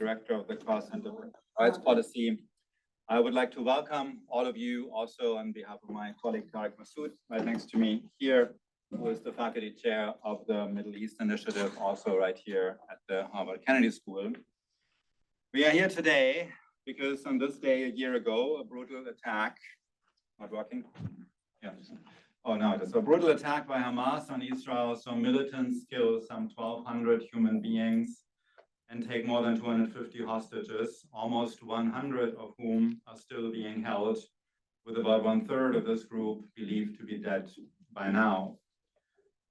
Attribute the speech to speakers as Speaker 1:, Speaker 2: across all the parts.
Speaker 1: Director of the Carr Center for Rights Policy. I would like to welcome all of you also on behalf of my colleague Tariq Masood, right next to me here, who is the faculty chair of the Middle East Initiative, also right here at the Harvard Kennedy School. We are here today because on this day a year ago, a brutal attack, not working? Yeah. Oh, no, it is a brutal attack by Hamas on Israel. So militants kill some 1,200 human beings and take more than 250 hostages, almost 100 of whom are still being held, with about 1/3 of this group believed to be dead by now.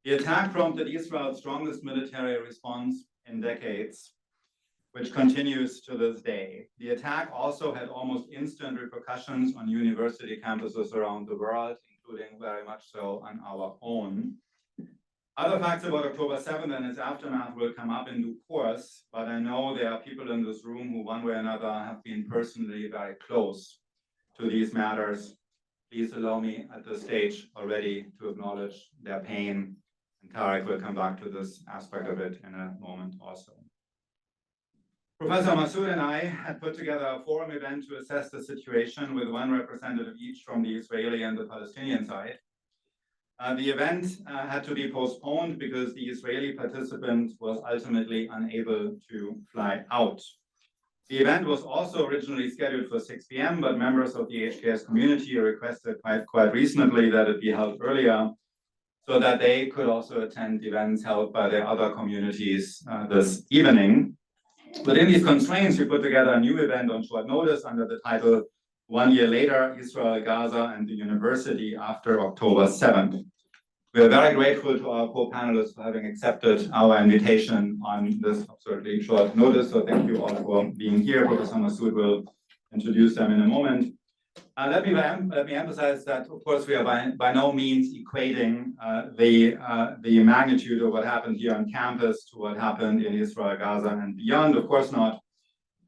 Speaker 1: The attack prompted Israel's strongest military response in decades, which continues to this day. The attack also had almost instant repercussions on university campuses around the world, including very much so on our own. Other facts about October 7th and its aftermath will come up in due course, but I know there are people in this room who one way or another have been personally very close to these matters. Please allow me at this stage already to acknowledge their pain, and Tariq will come back to this aspect of it in a moment also. Professor Masood and I had put together a forum event to assess the situation with one representative each from the Israeli and the Palestinian side. The event had to be postponed because the Israeli participant was ultimately unable to fly out. The event was also originally scheduled for 6 p.m., but members of the HKS community requested quite recently that it be held earlier so that they could also attend events held by their other communities this evening. Within these constraints, we put together a new event on short notice under the title 1 Year Later, Israel, Gaza, and the University After October 7th. We are very grateful to our co-panelists for having accepted our invitation on this absurdly short notice. So thank you all for being here. Professor Masood will introduce them in a moment. Let me emphasize that, of course, we are by no means equating the magnitude of what happened here on campus to what happened in Israel, Gaza, and beyond. Of course not.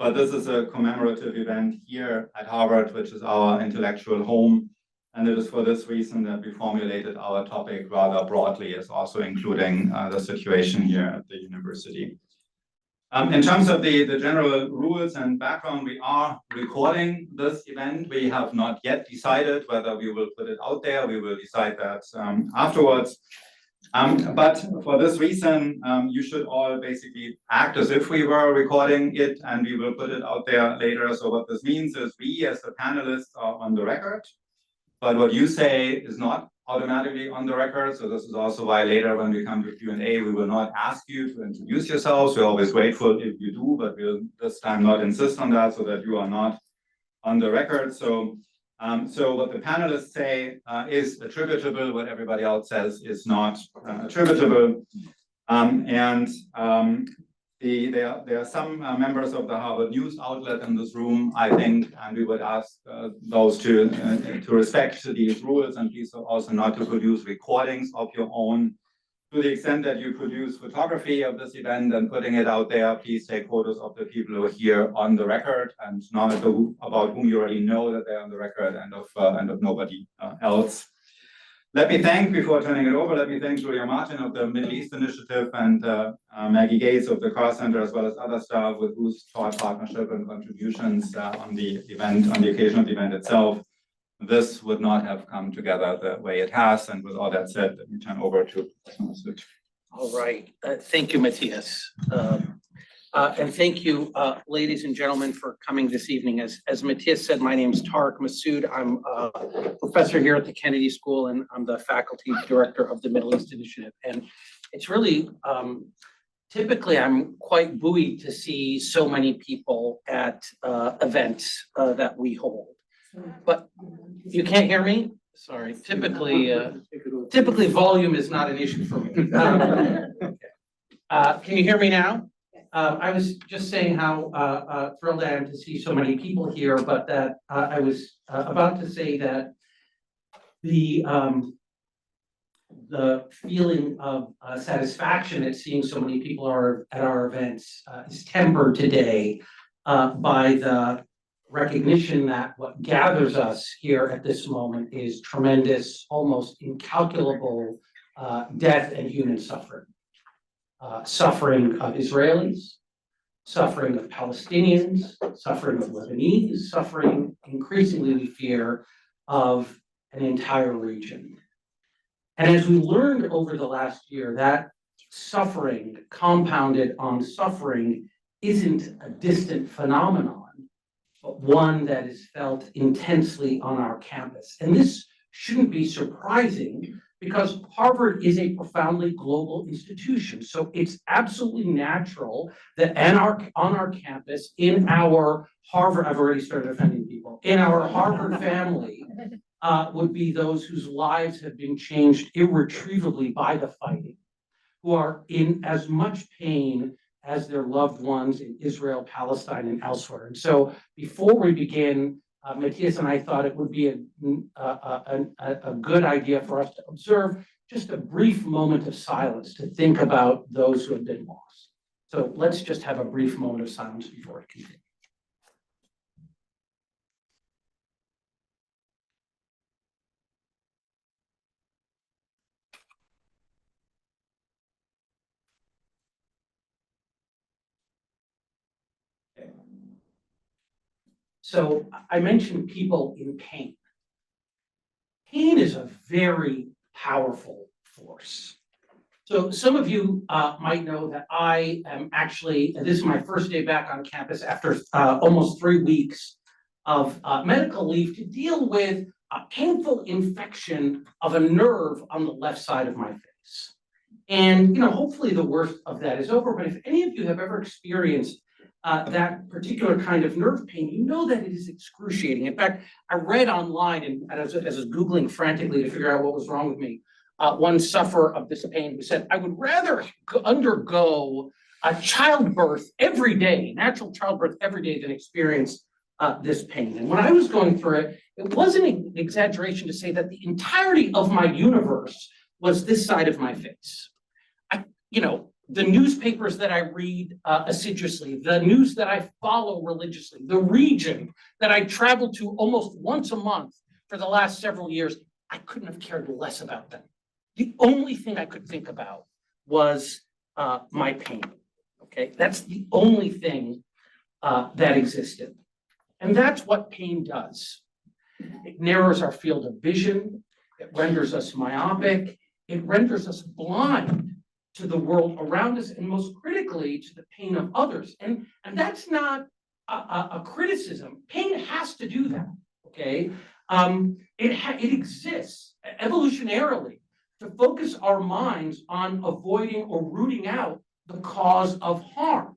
Speaker 1: But this is a commemorative event here at Harvard, which is our intellectual home. And it is for this reason that we formulated our topic rather broadly, as also including the situation here at the university. In terms of the general rules and background, we are recording this event. We have not yet decided whether we will put it out there. We will decide that afterwards. But for this reason, you should all basically act as if we were recording it, and we will put it out there later. So what this means is we, as the panelists, are on the record, but what you say is not automatically on the record. So this is also why later when we come to Q&A, we will not ask you to introduce yourselves. We're always grateful if you do, but we'll this time not insist on that so that you are not on the record. So what the panelists say is attributable, what everybody else says is not attributable. There are some members of the Harvard News outlet in this room, I think, and we would ask those to respect these rules, and please also not to produce recordings of your own. To the extent that you produce photography of this event and putting it out there, please take photos of the people who are here on the record and not about whom you already know that they're on the record, and of nobody else. Let me thank, before turning it over, let me thank Julia Martin of the Middle East Initiative and Maggie Gates of the Carr Center, as well as other staff with whose thought partnership and contributions on the event, on the occasion of the event itself. This would not have come together the way it has. And with all that said, let me turn over to Professor Masood.
Speaker 2: All right. Thank you, Matthias. And thank you, ladies and gentlemen, for coming this evening. As Matthias said, my name is Tariq Masood. I'm a professor here at the Kennedy School, and I'm the faculty director of the Middle East Initiative. And it's really, typically, I'm quite buoyed to see so many people at events that we hold. But you can't hear me? Sorry. Typically volume is not an issue for me. Can you hear me now? I was just saying how thrilled I am to see so many people here, but that I was about to say that the feeling of satisfaction at seeing so many people at our events is tempered today by the recognition that what gathers us here at this moment is tremendous, almost incalculable death and human suffering. Suffering of Israelis, suffering of Palestinians, suffering of Lebanese, suffering, increasingly we fear, of an entire region. And as we learned over the last year, that suffering compounded on suffering isn't a distant phenomenon, but one that is felt intensely on our campus. And this shouldn't be surprising because Harvard is a profoundly global institution. So it's absolutely natural that on our campus, in our Harvard, I've already started offending people, in our Harvard family would be those whose lives have been changed irretrievably by the fighting, who are in as much pain as their loved ones in Israel, Palestine, and elsewhere. And so before we begin, Matthias and I thought it would be a good idea for us to observe just a brief moment of silence to think about those who have been lost. So let's just have a brief moment of silence before we continue. So I mentioned people in pain. Pain is a very powerful force. So some of you might know that I am actually, this is my first day back on campus after almost 3 weeks of medical leave to deal with a painful infection of a nerve on the left side of my face. And hopefully the worst of that is over, but if any of you have ever experienced that particular kind of nerve pain, you know that it is excruciating. In fact, I read online, and as I was Googling frantically to figure out what was wrong with me, one sufferer of this pain who said, I would rather undergo a childbirth every day, natural childbirth every day, than experience this pain. And when I was going through it, it wasn't an exaggeration to say that the entirety of my universe was this side of my face. The newspapers that I read assiduously, the news that I follow religiously, the region that I travel to almost once a month for the last several years, I couldn't have cared less about them. The only thing I could think about was my pain, okay? That's the only thing that existed. And that's what pain does. It narrows our field of vision, it renders us myopic, it renders us blind to the world around us, and most critically, to the pain of others. And that's not a criticism. Pain has to do that, okay? It exists evolutionarily to focus our minds on avoiding or rooting out the cause of harm.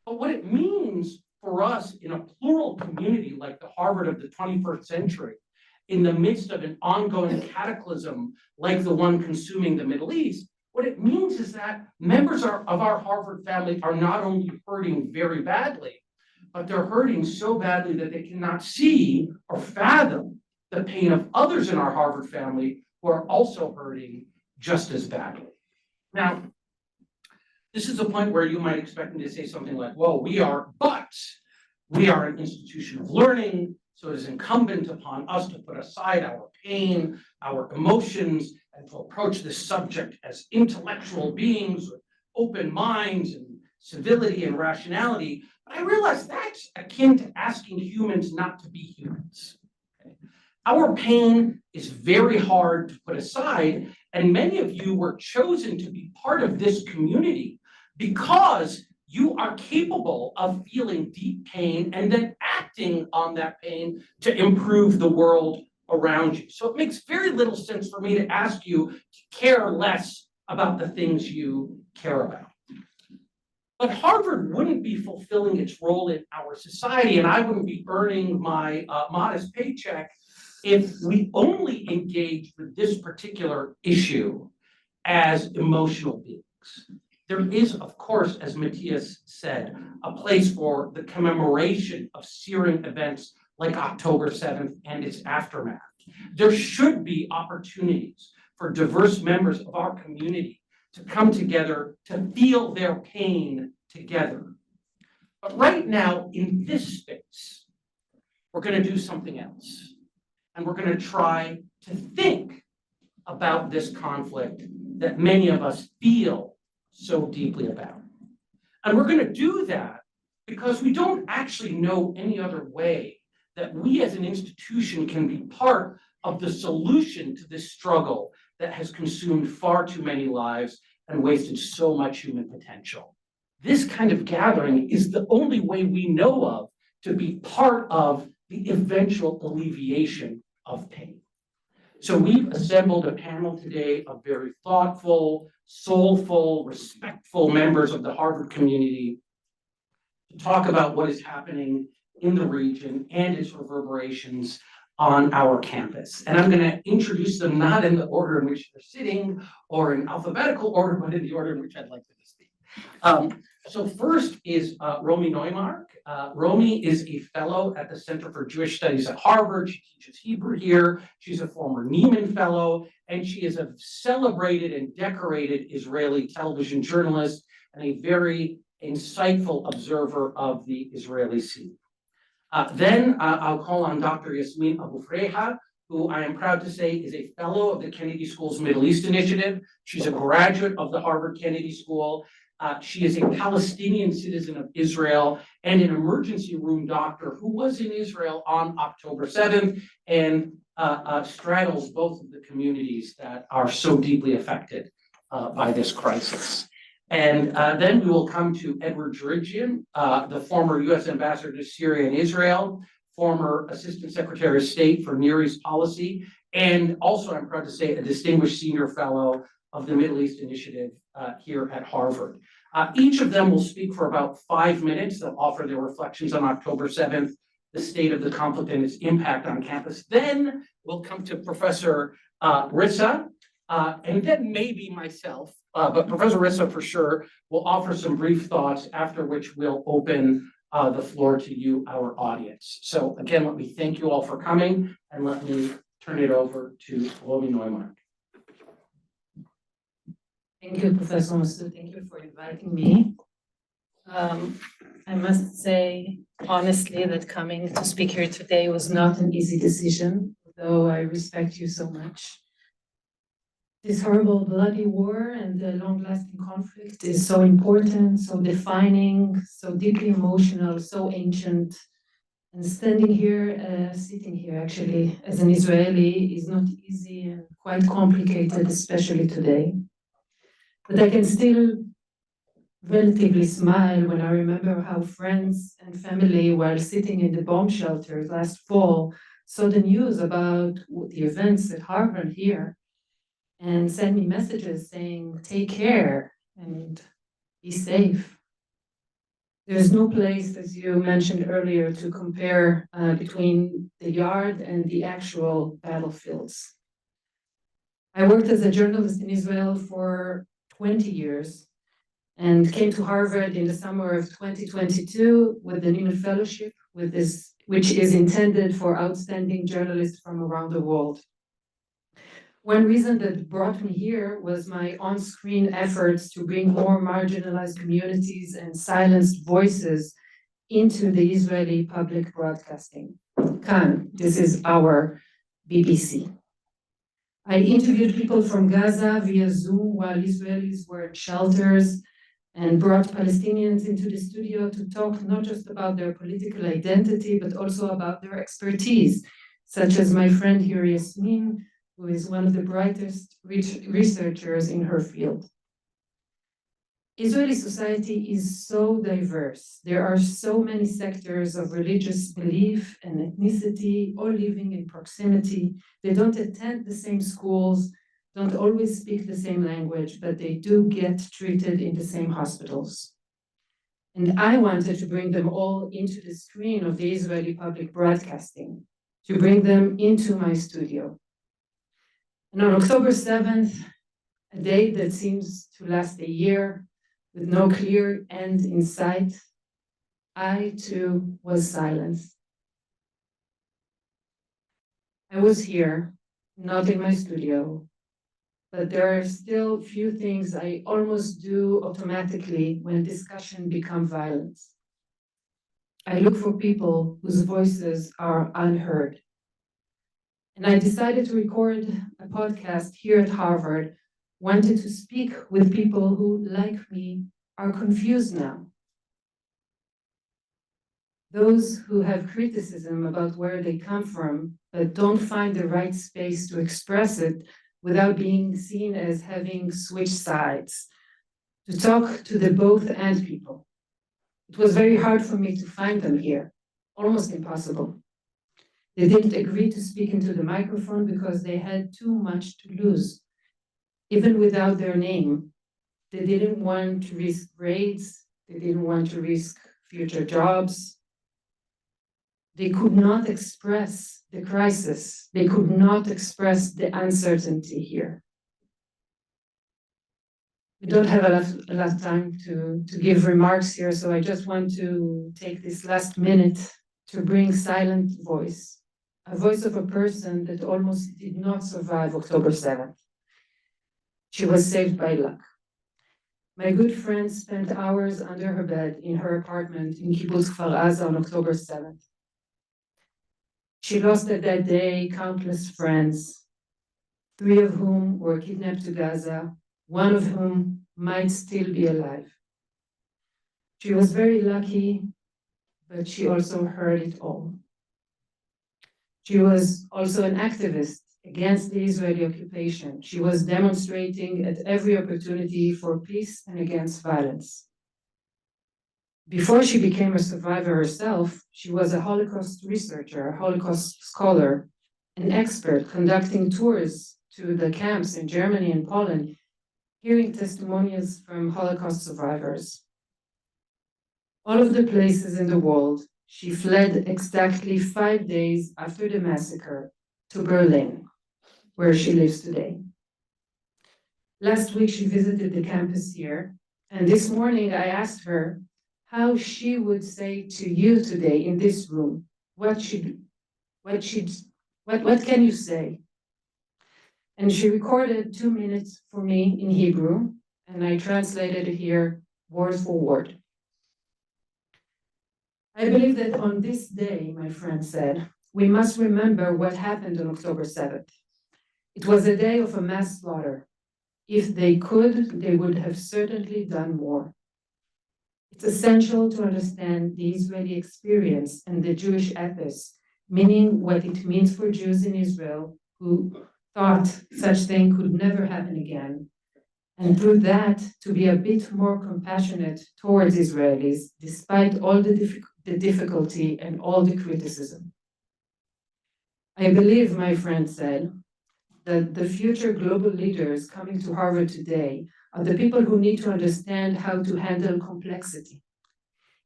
Speaker 2: But what it means for us in a plural community like the Harvard of the 21st century, in the midst of an ongoing cataclysm like the one consuming the Middle East, what it means is that members of our Harvard family are not only hurting very badly, but they're hurting so badly that they cannot see or fathom the pain of others in our Harvard family who are also hurting just as badly. Now, this is a point where you might expect me to say something like, well, we are an institution of learning, so it is incumbent upon us to put aside our pain, our emotions, and to approach this subject as intellectual beings with open minds and civility and rationality. But I realize that's akin to asking humans not to be humans. Okay? Our pain is very hard to put aside, and many of you were chosen to be part of this community because you are capable of feeling deep pain and then acting on that pain to improve the world around you. So it makes very little sense for me to ask you to care less about the things you care about. But Harvard wouldn't be fulfilling its role in our society, and I wouldn't be earning my modest paycheck if we only engaged with this particular issue as emotional beings. There is, of course, as Matthias said, a place for the commemoration of searing events like October 7th and its aftermath. There should be opportunities for diverse members of our community to come together to feel their pain together. But right now, in this space, we're going to do something else. And we're going to try to think about this conflict that many of us feel so deeply about. And we're going to do that because we don't actually know any other way that we as an institution can be part of the solution to this struggle that has consumed far too many lives and wasted so much human potential. This kind of gathering is the only way we know of to be part of the eventual alleviation of pain. So we've assembled a panel today of very thoughtful, soulful, respectful members of the Harvard community to talk about what is happening in the region and its reverberations on our campus. And I'm going to introduce them not in the order in which they're sitting or in alphabetical order, but in the order in which I'd like them to speak. So first is Romy Neumark. Romy is a fellow at the Center for Jewish Studies at Harvard. She teaches Hebrew here. She's a former Nieman Fellow, and she is a celebrated and decorated Israeli television journalist and a very insightful observer of the Israeli scene. Then I'll call on Dr. Yasmine Abu-Baker, who I am proud to say is a fellow of the Kennedy School's Middle East Initiative. She's a graduate of the Harvard Kennedy School. She is a Palestinian citizen of Israel and an emergency room doctor who was in Israel on October 7th and straddles both of the communities that are so deeply affected by this crisis. And then we will come to Edward Djerejian, the former U.S. ambassador to Syria and Israel, former Assistant Secretary of State for Near East Policy, and also, I'm proud to say, a distinguished senior fellow of the Middle East Initiative here at Harvard. Each of them will speak for about 5 minutes. They'll offer their reflections on October 7th, the state of the conflict and its impact on campus. Then we'll come to Professor Rissa, and then maybe myself, but Professor Rissa for sure will offer some brief thoughts, after which we'll open the floor to you, our audience. So again, let me thank you all for coming, and let me turn it over to Romy Neumark.
Speaker 3: Thank you, Professor Masoud. Thank you for inviting me. I must say, honestly, that coming to speak here today was not an easy decision, though I respect you so much. This horrible bloody war and the long-lasting conflict is so important, so defining, so deeply emotional, so ancient. And standing here, sitting here actually, as an Israeli is not easy and quite complicated, especially today. But I can still relatively smile when I remember how friends and family, while sitting in the bomb shelters last fall, saw the news about the events at Harvard here and sent me messages saying, take care and be safe. There's no place, as you mentioned earlier, to compare between the yard and the actual battlefields. I worked as a journalist in Israel for 20 years and came to Harvard in the summer of 2022 with the Nieman Fellowship, which is intended for outstanding journalists from around the world. One reason that brought me here was my on-screen efforts to bring more marginalized communities and silenced voices into the Israeli public broadcasting. Kan, this is our BBC. I interviewed people from Gaza via Zoom while Israelis were in shelters and brought Palestinians into the studio to talk not just about their political identity, but also about their expertise, such as my friend here, Yasmine, who is one of the brightest researchers in her field. Israeli society is so diverse. There are so many sectors of religious belief and ethnicity, all living in proximity. They don't attend the same schools, don't always speak the same language, but they do get treated in the same hospitals. And I wanted to bring them all into the screen of the Israeli public broadcasting, to bring them into my studio. And on October 7th, a day that seems to last a year, with no clear end in sight, I too was silenced. I was here, not in my studio, but there are still few things I almost do automatically when discussion becomes violence. I look for people whose voices are unheard. And I decided to record a podcast here at Harvard, wanted to speak with people who, like me, are confused now. those who have criticism about where they come from, but don't find the right space to express it without being seen as having switched sides, to talk to the both and people. It was very hard for me to find them here, almost impossible. They didn't agree to speak into the microphone because they had too much to lose. Even without their name, they didn't want to risk grades, they didn't want to risk future jobs. They could not express the crisis. They could not express the uncertainty here. We don't have a lot of time to give remarks here, so I just want to take this last minute to bring silent voice, a voice of a person that almost did not survive October 7th. She was saved by luck. My good friend spent hours under her bed in her apartment in Kibbutz Kfar Aza on October 7th. She lost at that day countless friends, 3 of whom were kidnapped to Gaza, 1 of whom might still be alive. She was very lucky, but she also heard it all. She was also an activist against the Israeli occupation. She was demonstrating at every opportunity for peace and against violence. Before she became a survivor herself, she was a Holocaust researcher, a Holocaust scholar, an expert conducting tours to the camps in Germany and Poland, hearing testimonials from Holocaust survivors. All of the places in the world, she fled exactly 5 days after the massacre to Berlin, where she lives today. Last week, she visited the campus here, and this morning I asked her how she would say to you today in this room, what can you say? And she recorded 2 minutes for me in Hebrew, and I translated it here word for word. I believe that on this day, my friend said, we must remember what happened on October 7th. It was a day of a mass slaughter. If they could, they would have certainly done more. It's essential to understand the Israeli experience and the Jewish ethos, meaning what it means for Jews in Israel who thought such thing could never happen again, and through that to be a bit more compassionate towards Israelis, despite all the difficulty and all the criticism. I believe, my friend said, that the future global leaders coming to Harvard today are the people who need to understand how to handle complexity.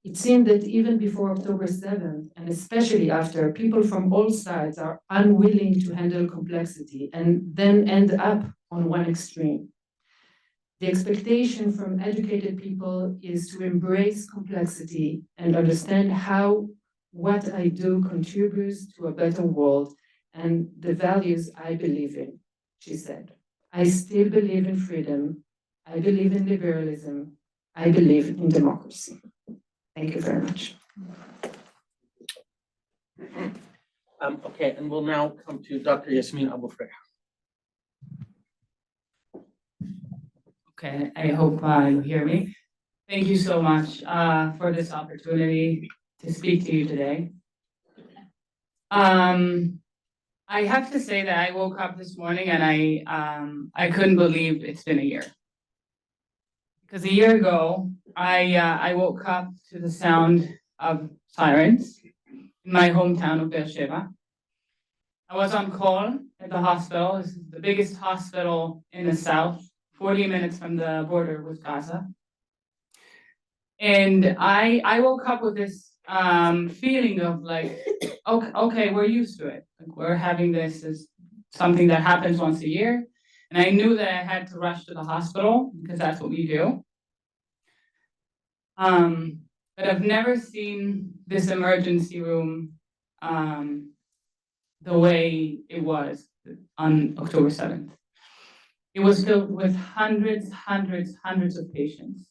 Speaker 3: It seemed that even before October 7th, and especially after, people from all sides are unwilling to handle complexity and then end up on one extreme. The expectation from educated people is to embrace complexity and understand how what I do contributes to a better world and the values I believe in, she said. I still believe in freedom. I believe in liberalism. I believe in democracy. Thank you very much.
Speaker 2: Okay, and we'll now come to Dr. Yasmine Abu-Baker.
Speaker 4: Okay, I hope you hear me. Thank you so much for this opportunity to speak to you today. I have to say that I woke up this morning and I couldn't believe it's been a year. Because a year ago, I woke up to the sound of sirens in my hometown of Beersheba. I was on call at the hospital. This is the biggest hospital in the south, 40 minutes from the border with Gaza. And I woke up with this feeling of like, okay, we're used to it. Like we're having this as something that happens once a year. And I knew that I had to rush to the hospital because that's what we do. But I've never seen this emergency room the way it was on October 7th. It was filled with hundreds of patients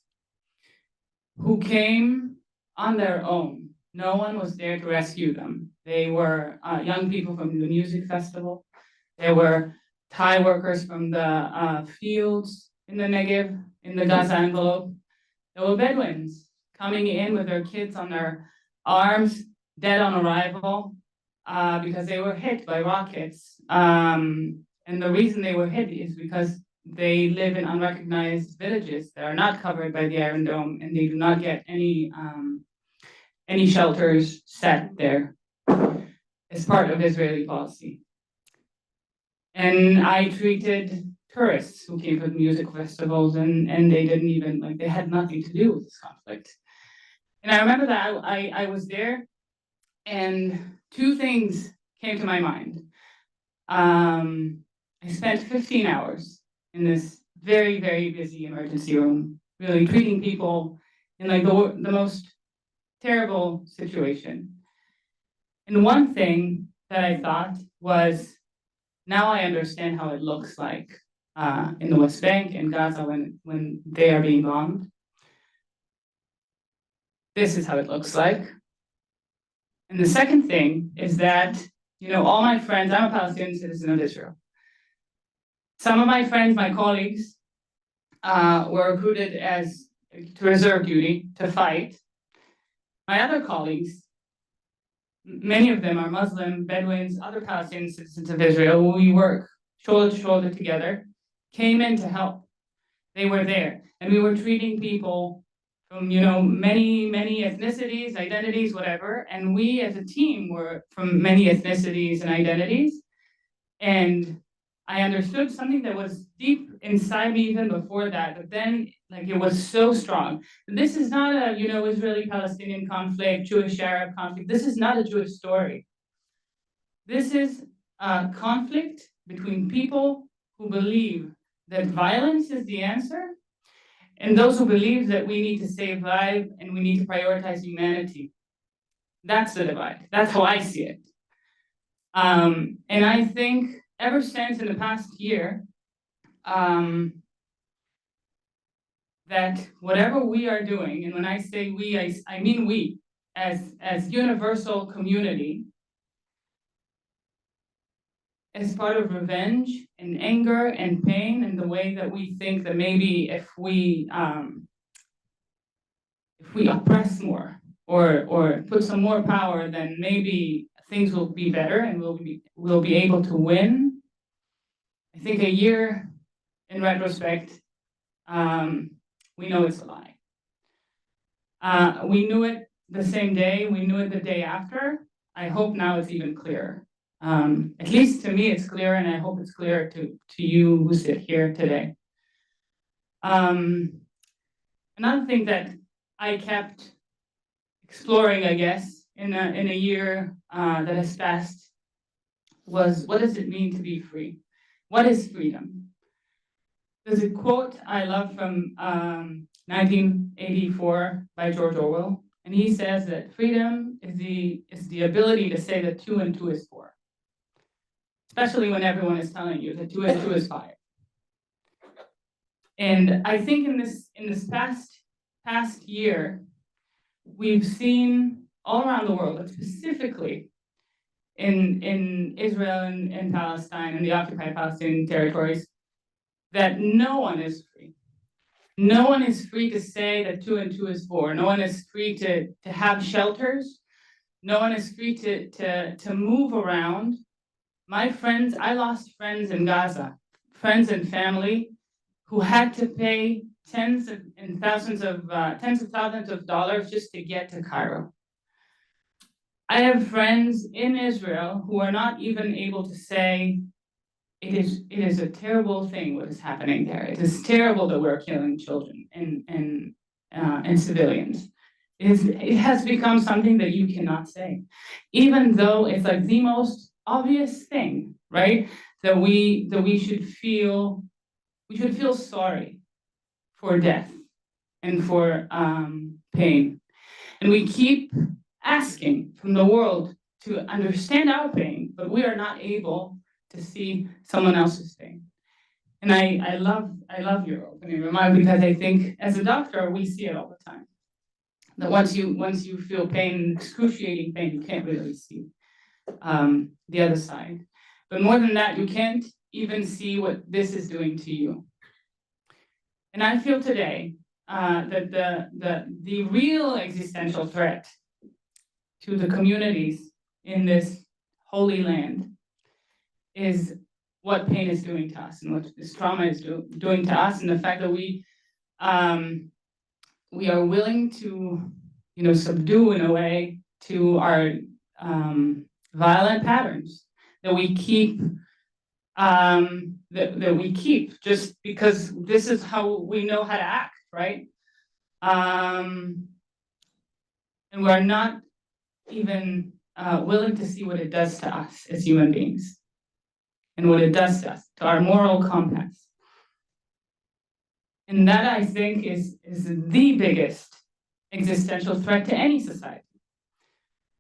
Speaker 4: who came on their own. No one was there to rescue them. They were young people from the music festival. There were Thai workers from the fields in the Negev, in the Gaza envelope. There were Bedouins coming in with their kids on their arms, dead on arrival, because they were hit by rockets. And the reason they were hit is because they live in unrecognized villages that are not covered by the Iron Dome, and they do not get any shelters set there as part of Israeli policy. And I treated tourists who came from music festivals, and they didn't even, like, they had nothing to do with this conflict. And I remember that I was there, and two things came to my mind. I spent 15 hours in this very, very busy emergency room, really treating people in like the most terrible situation. And one thing that I thought was, now I understand how it looks like in the West Bank and Gaza when they are being bombed. This is how it looks like. And the second thing is that, you know, all my friends, I'm a Palestinian citizen of Israel. Some of my friends, my colleagues, were recruited to reserve duty to fight. My other colleagues, many of them are Muslim, Bedouins, other Palestinian citizens of Israel. We work shoulder to shoulder together, came in to help. They were there, and we were treating people from, you know, many ethnicities, identities, whatever. And we as a team were from many ethnicities and identities. And I understood something that was deep inside me even before that, but then like it was so strong. This is not a, you know, Israeli-Palestinian conflict, Jewish-Arab conflict. This is not a Jewish story. This is a conflict between people who believe that violence is the answer, and those who believe that we need to save lives and we need to prioritize humanity. That's the divide. That's how I see it. And I think ever since in the past year, that whatever we are doing, and when I say we, I mean we, as universal community, as part of revenge and anger and pain, and the way that we think that maybe if we oppress more or put some more power, then maybe things will be better and we'll be able to win. I think a year in retrospect, we know it's a lie. We knew it the same day, we knew it the day after. I hope now it's even clearer. At least to me, it's clear, and I hope it's clear to you who sit here today. Another thing that I kept exploring, I guess, in a year that has passed was, what does it mean to be free? What is freedom? There's a quote I love from 1984 by George Orwell, and he says that freedom is the ability to say that 2 and 2 is 4. Especially when everyone is telling you that 2 and 2 is 5. And I think in this past year, we've seen all around the world, but specifically in Israel and Palestine and the occupied Palestinian territories, that no one is free. No one is free to say that 2 and 2 is 4. No one is free to have shelters. No one is free to move around. My friends, I lost friends in Gaza, friends and family who had to pay tens of thousands of dollars just to get to Cairo. I have friends in Israel who are not even able to say, it is a terrible thing what is happening there. It is terrible that we're killing children and civilians. It has become something that you cannot say, even though it's like the most obvious thing, right? That we should feel sorry for death and for pain, and we keep asking from the world to understand our pain, but we are not able to see someone else's pain. And I love your opening remark, because I think as a doctor we see it all the time. That once you feel pain, excruciating pain, you can't really see the other side. But more than that, you can't even see what this is doing to you. And I feel today that the real existential threat to the communities in this holy land is what pain is doing to us and what this trauma is doing to us, and the fact that we are willing to, subdue in a way to our violent patterns that we keep, that we keep just because this is how we know how to act, right? And we're not even willing to see what it does to us as human beings and what it does to us, to our moral compass. And that, I think, is the biggest existential threat to any society.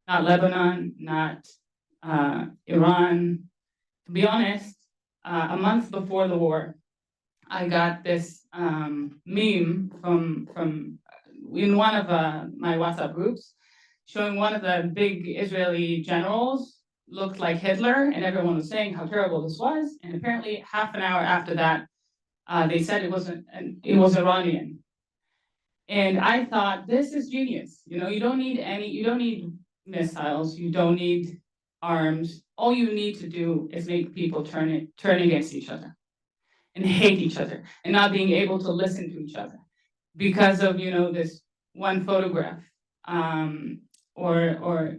Speaker 4: Not Lebanon, not Iran. To be honest, a month before the war, I got this meme from in one of my WhatsApp groups, showing one of the big Israeli generals looked like Hitler, and everyone was saying how terrible this was. And apparently, half an hour after that, they said it was Iranian. And I thought, this is genius. You don't need missiles, you don't need arms. All you need to do is make people turn against each other and hate each other and not being able to listen to each other because of, this one photograph, or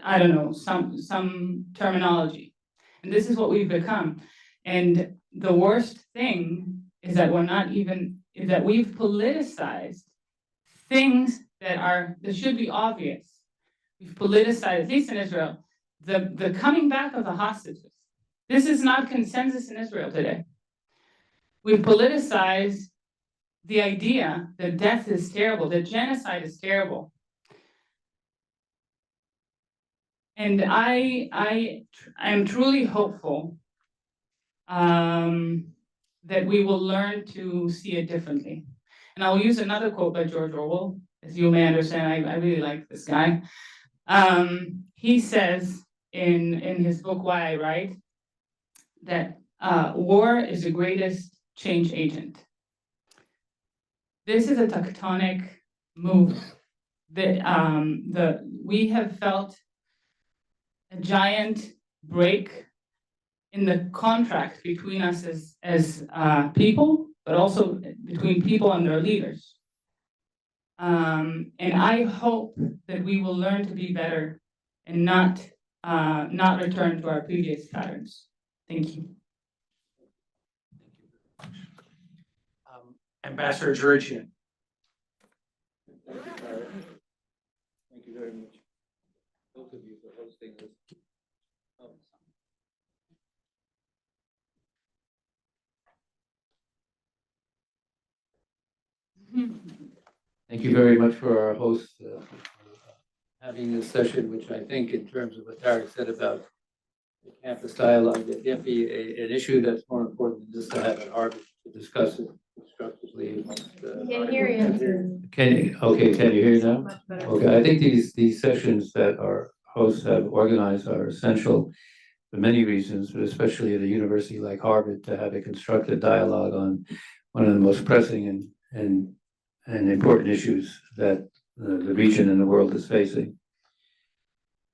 Speaker 4: I don't know, some terminology. And this is what we've become. And the worst thing is that we've politicized things that should be obvious. We've politicized, at least in Israel, the coming back of the hostages. This is not consensus in Israel today. We've politicized the idea that death is terrible, that genocide is terrible. And I am truly hopeful that we will learn to see it differently. And I'll use another quote by George Orwell. As you may understand, I really like this guy. He says in his book, Why I Write, that war is the greatest change agent. This is a tectonic move that we have felt a giant break in the contract between us as people, but also between people and their leaders. And I hope that we will learn to be better and not return to our previous patterns. Thank you.
Speaker 2: Ambassador Djerejian.
Speaker 5: Thank you very much, both of you, for hosting this. Thank you very much for our host having this session, which I think, in terms of what Tarek said about the campus dialogue, that can't be an issue that's more important than just to have an Harvard to discuss it constructively.
Speaker 3: Can't hear you.
Speaker 5: Can you hear now? Okay, I think these sessions that our hosts have organized are essential for many reasons, but especially at a university like Harvard, to have a constructive dialogue on one of the most pressing and important issues that the region and the world is facing.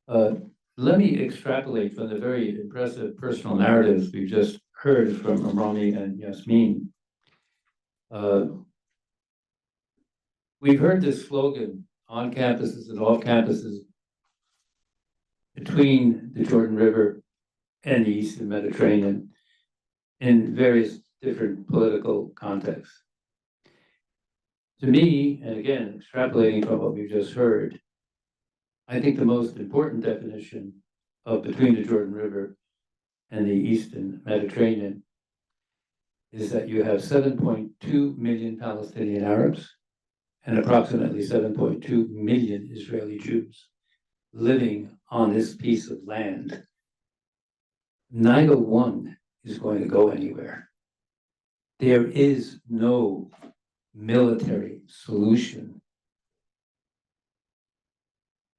Speaker 5: Let me extrapolate from the very impressive personal narratives we've just heard from Romy and Yasmine. We've heard this slogan on campuses and off campuses between the Jordan River and the Eastern Mediterranean in various different political contexts. To me, and again, extrapolating from what we've just heard, I think the most important definition of between the Jordan River and the Eastern Mediterranean is that you have 7.2 million Palestinian Arabs and approximately 7.2 million Israeli Jews living on this piece of land. Neither one is going to go anywhere. There is no military solution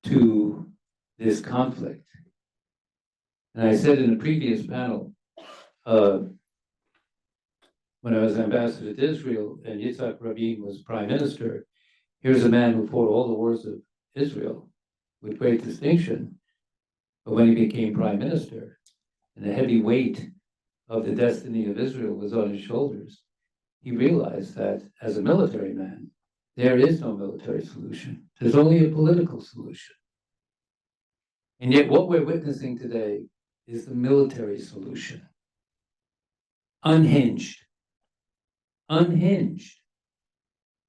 Speaker 5: to this conflict. And I said in a previous panel, when I was ambassador to Israel and Yitzhak Rabin was prime minister, here's a man who fought all the wars of Israel with great distinction. But when he became prime minister, and the heavy weight of the destiny of Israel was on his shoulders, he realized that as a military man, there is no military solution. There's only a political solution. And yet what we're witnessing today is the military solution. Unhinged,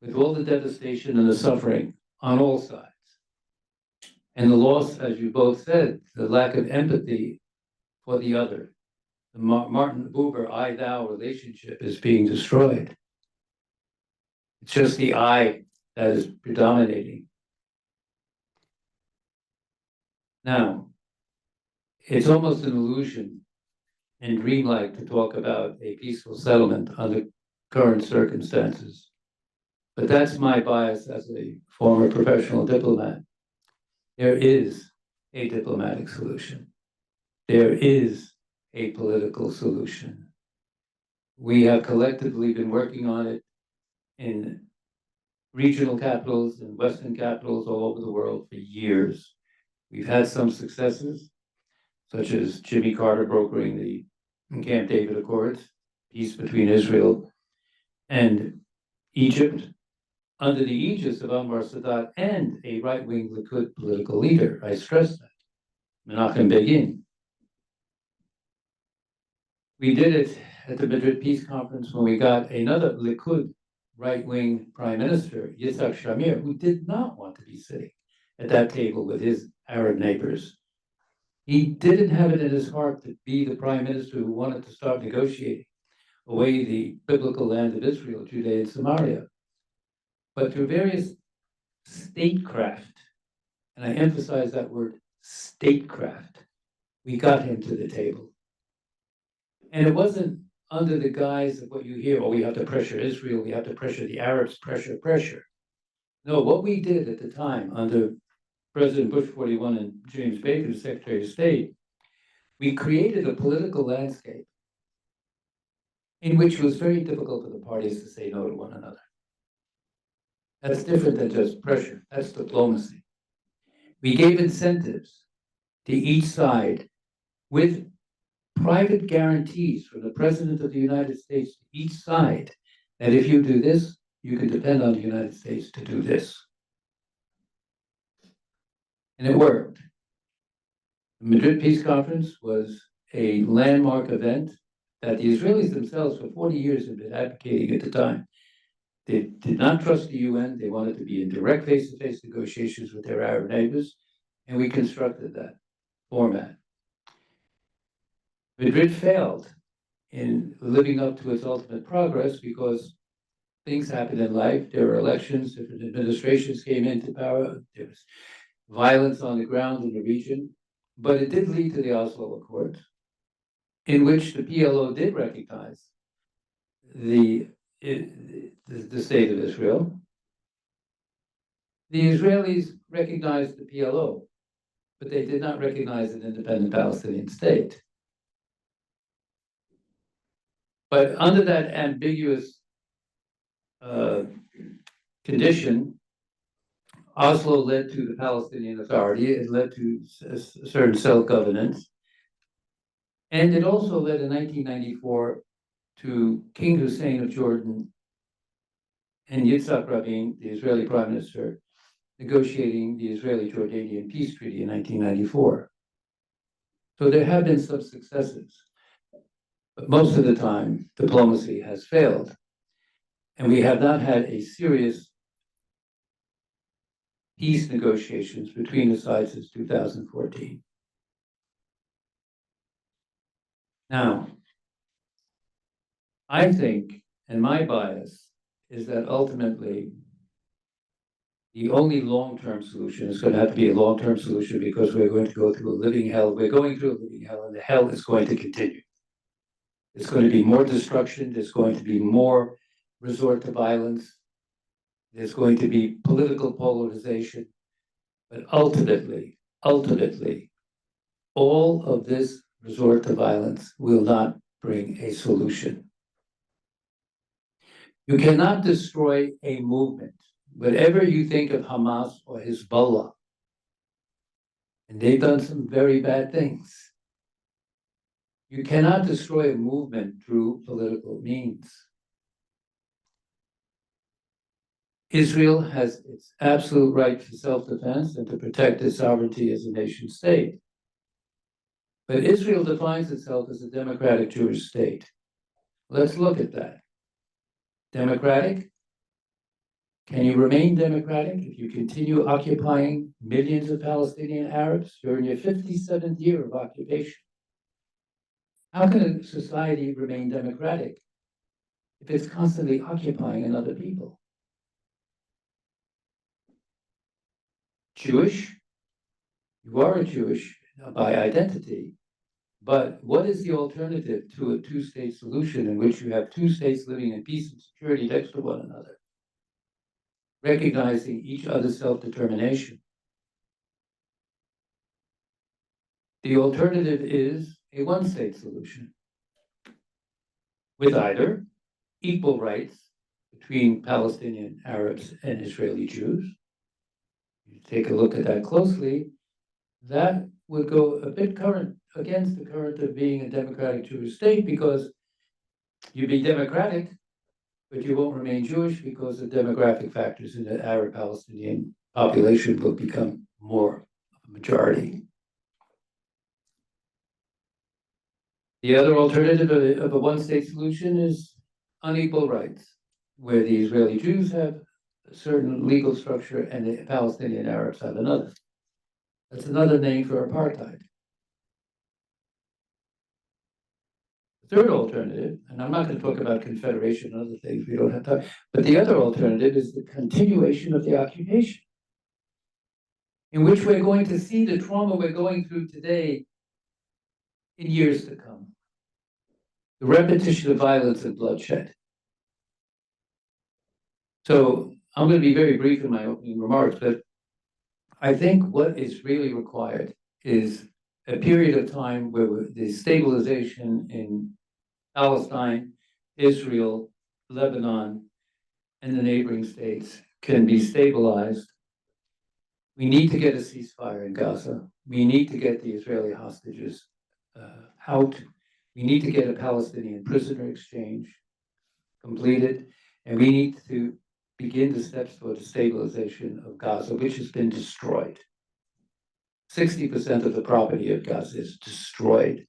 Speaker 5: with all the devastation and the suffering on all sides. And the loss, as you both said, the lack of empathy for the other. The Martin Buber I-thou relationship is being destroyed. It's just the I that is predominating. Now, it's almost an illusion and dreamlike to talk about a peaceful settlement under current circumstances. But that's my bias as a former professional diplomat. There is a diplomatic solution. There is a political solution. We have collectively been working on it in regional capitals and Western capitals all over the world for years. We've had some successes, such as Jimmy Carter brokering the Camp David Accords, peace between Israel and Egypt, under the aegis of Anwar Sadat and a right-wing Likud political leader. I stress that, Menachem Begin. We did it at the Madrid Peace Conference when we got another Likud right-wing prime minister, Yitzhak Shamir, who did not want to be sitting at that table with his Arab neighbors. He didn't have it in his heart to be the prime minister who wanted to start negotiating away the biblical land of Israel, Judea and Samaria. But through various statecraft, and I emphasize that word statecraft, we got him to the table. And it wasn't under the guise of what you hear, oh, we have to pressure Israel, we have to pressure the Arabs, pressure. No, what we did at the time under President Bush 41 and James Baker, the Secretary of State, we created a political landscape in which it was very difficult for the parties to say no to one another. That's different than just pressure, that's diplomacy. We gave incentives to each side with private guarantees from the President of the United States to each side that if you do this, you can depend on the United States to do this. And it worked. The Madrid Peace Conference was a landmark event that the Israelis themselves for 40 years had been advocating at the time. They did not trust the UN. They wanted to be in direct face-to-face negotiations with their Arab neighbors, and we constructed that format. Madrid failed in living up to its ultimate progress because things happen in life. There were elections, different administrations came into power, there was violence on the ground in the region, but it did lead to the Oslo Accords, in which the PLO did recognize the state of Israel. The Israelis recognized the PLO, but they did not recognize an independent Palestinian state. But under that ambiguous condition, Oslo led to the Palestinian Authority. It led to a certain self-governance. And it also led in 1994 to King Hussein of Jordan and Yitzhak Rabin, the Israeli Prime Minister, negotiating the Israeli-Jordanian peace treaty in 1994. So there have been some successes, but most of the time, diplomacy has failed. And we have not had a serious peace negotiations between the sides since 2014. Now, I think, and my bias, is that ultimately the only long-term solution is going to have to be a long-term solution because we're going to go through a living hell. We're going through a living hell, and the hell is going to continue. It's going to be more destruction. There's going to be more resort to violence. There's going to be political polarization. But ultimately, all of this resort to violence will not bring a solution. You cannot destroy a movement. Whatever you think of Hamas or Hezbollah, And they've done some very bad things. You cannot destroy a movement through political means. Israel has its absolute right to self-defense and to protect its sovereignty as a nation state. But Israel defines itself as a democratic Jewish state. Let's look at that. Democratic? Can you remain democratic if you continue occupying millions of Palestinian Arabs? You're in your 57th year of occupation. How can a society remain democratic if it's constantly occupying another people? Jewish? You are a Jewish by identity, but what is the alternative to a two-state solution in which you have two states living in peace and security next to one another, recognizing each other's self-determination? The alternative is a one-state solution with either equal rights between Palestinian Arabs and Israeli Jews. You take a look at that closely, that would go a bit against the current of being a democratic Jewish state, because you'd be democratic, but you won't remain Jewish because the demographic factors in the Arab Palestinian population will become more of a majority. The other alternative of a one-state solution is unequal rights, where the Israeli Jews have a certain legal structure and the Palestinian Arabs have another. That's another name for apartheid. The third alternative, and I'm not going to talk about confederation and other things, we don't have time, but the other alternative is the continuation of the occupation, in which we're going to see the trauma we're going through today in years to come. The repetition of violence and bloodshed. So I'm going to be very brief in my opening remarks, but I think what is really required is a period of time where the stabilization in Palestine, Israel, Lebanon, and the neighboring states can be stabilized. We need to get a ceasefire in Gaza. We need to get the Israeli hostages out. We need to get a Palestinian prisoner exchange completed, and we need to begin the steps toward the stabilization of Gaza, which has been destroyed. 60% of the property of Gaza is destroyed.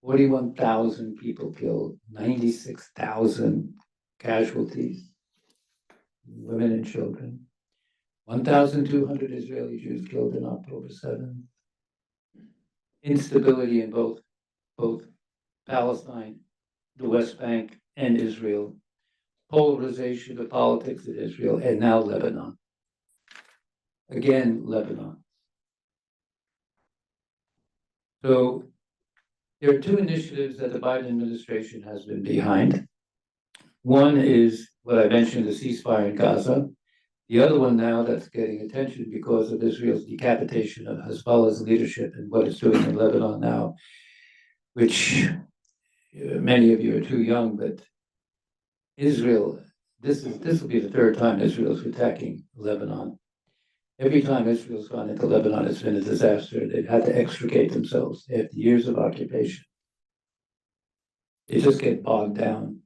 Speaker 5: 41,000 people killed, 96,000 casualties, women and children. 1,200 Israeli Jews killed on October 7th. Instability in both Palestine, the West Bank, and Israel. Polarization of politics in Israel, and now Lebanon. Again, Lebanon. So there are two initiatives that the Biden administration has been behind. One is what I mentioned, the ceasefire in Gaza. The other one now that's getting attention because of Israel's decapitation of Hezbollah's leadership and what it's doing in Lebanon now, which many of you are too young, but Israel, this will be the third time Israel's attacking Lebanon. Every time Israel's gone into Lebanon, it's been a disaster. They've had to extricate themselves after years of occupation. They just get bogged down.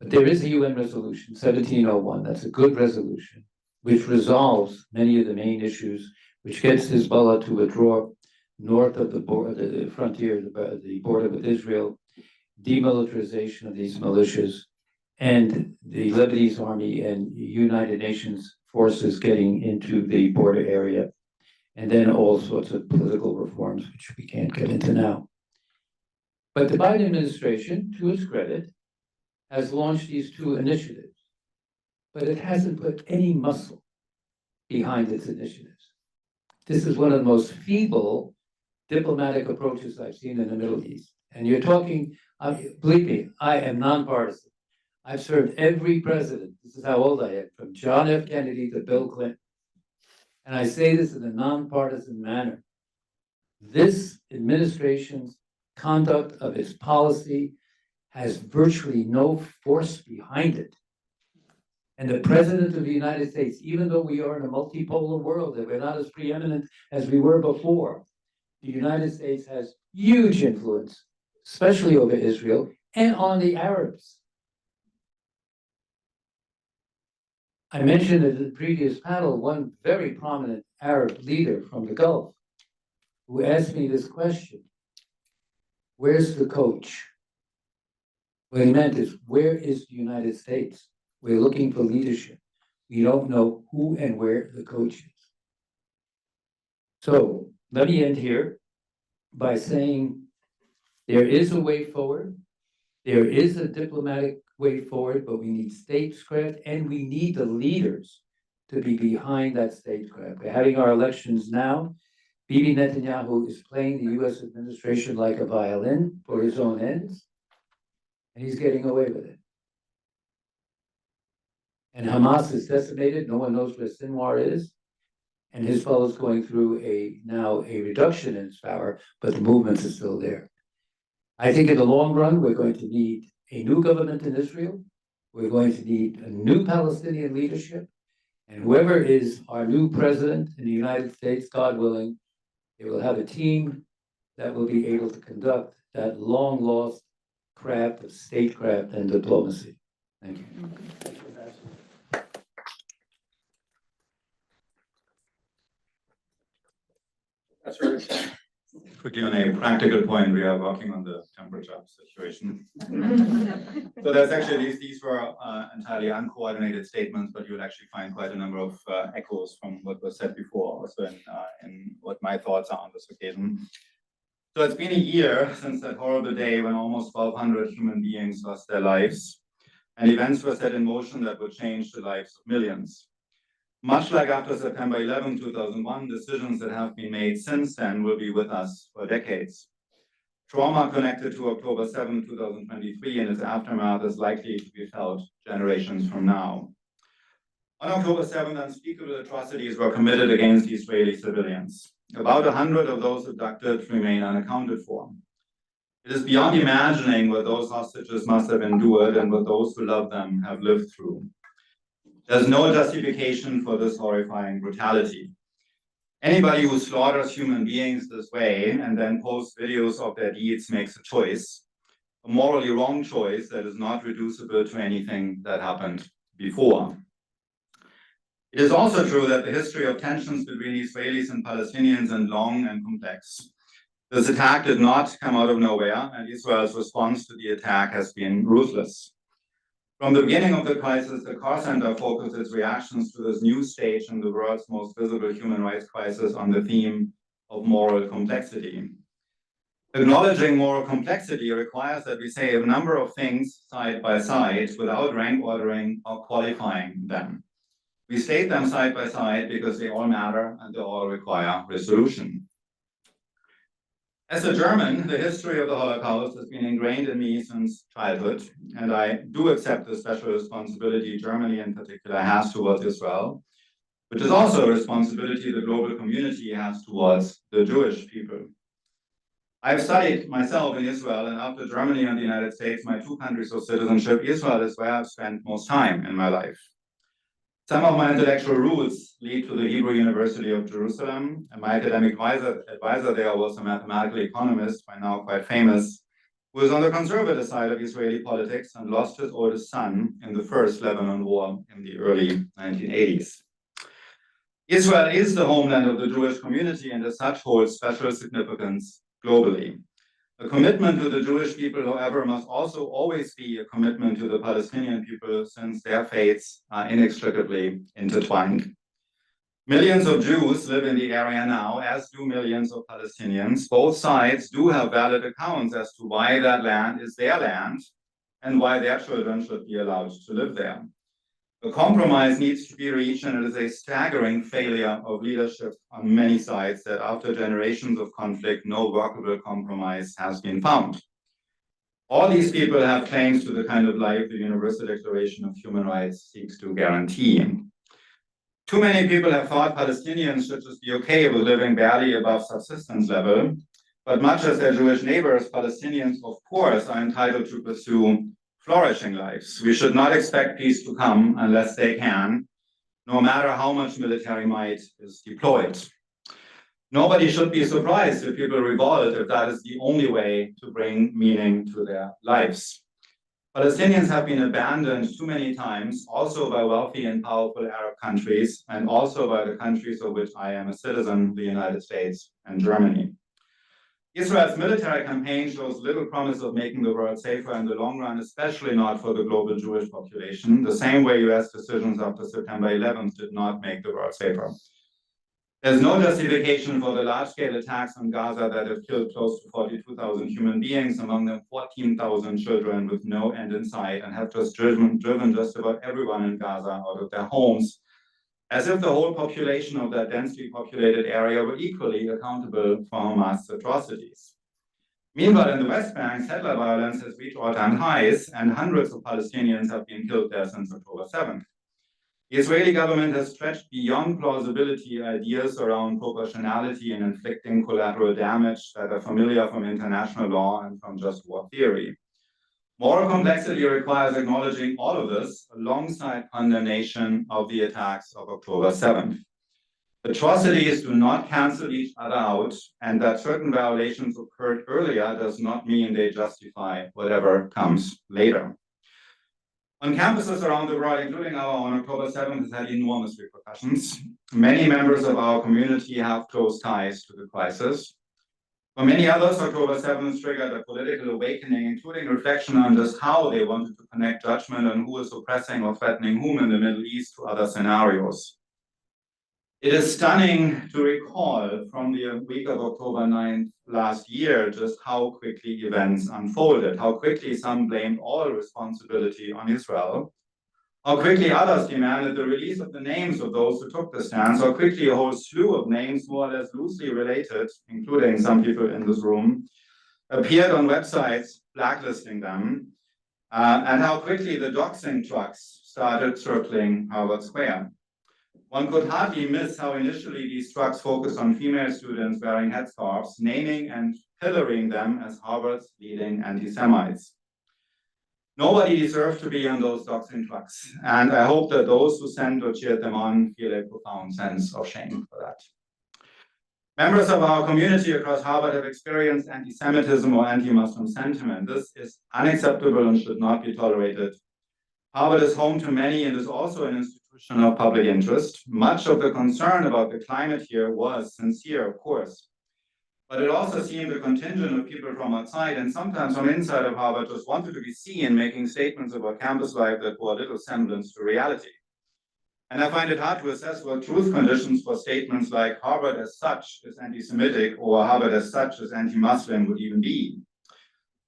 Speaker 5: But there is a UN resolution, 1701, that's a good resolution, which resolves many of the main issues, which gets Hezbollah to withdraw north of the border, the frontier, the border with Israel, demilitarization of these militias, and the Lebanese army and United Nations forces getting into the border area, and then all sorts of political reforms, which we can't get into now. But the Biden administration, to its credit, has launched these two initiatives, but it hasn't put any muscle behind its initiatives. This is one of the most feeble diplomatic approaches I've seen in the Middle East. And you're talking, believe me, I am nonpartisan. I've served every president, this is how old I am, from John F. Kennedy to Bill Clinton. And I say this in a nonpartisan manner. This administration's conduct of its policy has virtually no force behind it. And the President of the United States, even though we are in a multipolar world, that we're not as preeminent as we were before, the United States has huge influence, especially over Israel and on the Arabs. I mentioned in the previous panel one very prominent Arab leader from the Gulf who asked me this question: where's the coach? What he meant is, where is the United States? We're looking for leadership. We don't know who and where the coach is. So let me end here by saying there is a way forward. There is a diplomatic way forward, but we need statecraft and we need the leaders to be behind that statecraft. We're having our elections now. Bibi Netanyahu is playing the US administration like a violin for his own ends, and he's getting away with it. And Hamas is decimated. No one knows where Sinwar is. And Hezbollah is going through now a reduction in its power, but the movements are still there. I think in the long run, we're going to need a new government in Israel. We're going to need a new Palestinian leadership. And whoever is our new president in the United States, God willing, they will have a team that will be able to conduct that long lost craft of statecraft and diplomacy. Thank you.
Speaker 1: Quickly on a practical point, we are working on the temperature situation. So there's actually, these were entirely uncoordinated statements, but you'll actually find quite a number of echoes from what was said before, also in what my thoughts are on this occasion. So it's been a year since that horrible day when almost 1,200 human beings lost their lives, and events were set in motion that would change the lives of millions. Much like after September 11, 2001, decisions that have been made since then will be with us for decades. Trauma connected to October 7, 2023 and its aftermath is likely to be felt generations from now. On October 7, unspeakable atrocities were committed against Israeli civilians. About 100 of those abducted remain unaccounted for. It is beyond imagining what those hostages must have endured and what those who love them have lived through. There's no justification for this horrifying brutality. Anybody who slaughters human beings this way and then posts videos of their deeds makes a choice, a morally wrong choice that is not reducible to anything that happened before. It is also true that the history of tensions between Israelis and Palestinians is long and complex. This attack did not come out of nowhere, and Israel's response to the attack has been ruthless. From the beginning of the crisis, the Carr Center focused its reactions to this new stage in the world's most visible human rights crisis on the theme of moral complexity. Acknowledging moral complexity requires that we say a number of things side by side without rank ordering or qualifying them. We state them side by side because they all matter and they all require resolution. As a German, the history of the Holocaust has been ingrained in me since childhood, and I do accept the special responsibility Germany in particular has towards Israel, which is also a responsibility the global community has towards the Jewish people. I've studied myself in Israel, and after Germany and the United States, my two countries of citizenship, Israel is where I've spent most time in my life. Some of my intellectual roots lead to the Hebrew University of Jerusalem, and my academic advisor there was a mathematical economist, by now quite famous, who was on the conservative side of Israeli politics and lost his oldest son in the first Lebanon War in the early 1980s. Israel is the homeland of the Jewish community and as such holds special significance globally. A commitment to the Jewish people, however, must also always be a commitment to the Palestinian people since their fates are inextricably intertwined. Millions of Jews live in the area now, as do millions of Palestinians. Both sides do have valid accounts as to why that land is their land and why their children should be allowed to live there. A compromise needs to be reached, and it is a staggering failure of leadership on many sides that after generations of conflict, no workable compromise has been found. All these people have claims to the kind of life the Universal Declaration of Human Rights seeks to guarantee. Too many people have thought Palestinians should just be okay with living barely above subsistence level, but much as their Jewish neighbors, Palestinians, of course, are entitled to pursue flourishing lives. We should not expect peace to come unless they can, no matter how much military might is deployed. Nobody should be surprised if people revolt if that is the only way to bring meaning to their lives. Palestinians have been abandoned too many times, also by wealthy and powerful Arab countries, and also by the countries of which I am a citizen, the United States and Germany. Israel's military campaign shows little promise of making the world safer in the long run, especially not for the global Jewish population, the same way US decisions after September 11th did not make the world safer. There's no justification for the large-scale attacks on Gaza that have killed close to 42,000 human beings, among them 14,000 children with no end in sight, and have just driven just about everyone in Gaza out of their homes, as if the whole population of that densely populated area were equally accountable for Hamas atrocities. Meanwhile, in the West Bank, settler violence has reached all-time highs, and hundreds of Palestinians have been killed there since October 7th. The Israeli government has stretched beyond plausibility ideas around proportionality in inflicting collateral damage that are familiar from international law and from just war theory. Moral complexity requires acknowledging all of this alongside condemnation of the attacks of October 7th. Atrocities do not cancel each other out, and that certain violations occurred earlier does not mean they justify whatever comes later. On campuses around the world, including our own, October 7th has had enormous repercussions. Many members of our community have close ties to the crisis. For many others, October 7th triggered a political awakening, including reflection on just how they wanted to connect judgment on who is oppressing or threatening whom in the Middle East to other scenarios. It is stunning to recall from the week of October 9th last year just how quickly events unfolded, how quickly some blamed all responsibility on Israel, how quickly others demanded the release of the names of those who took the stance, how quickly a whole slew of names more or less loosely related, including some people in this room, appeared on websites blacklisting them, and how quickly the doxing trucks started circling Harvard Square. One could hardly miss how initially these trucks focused on female students wearing headscarves, naming and pillaring them as Harvard's leading anti-Semites. Nobody deserved to be on those doxing trucks, and I hope that those who sent or cheered them on feel a profound sense of shame for that. Members of our community across Harvard have experienced anti-Semitism or anti-Muslim sentiment. This is unacceptable and should not be tolerated. Harvard is home to many and is also an institution of public interest. Much of the concern about the climate here was sincere, of course, but it also seemed a contingent of people from outside and sometimes from inside of Harvard just wanted to be seen making statements about campus life that bore little semblance to reality. And I find it hard to assess what truth conditions for statements like Harvard as such is anti-Semitic or Harvard as such is anti-Muslim would even be.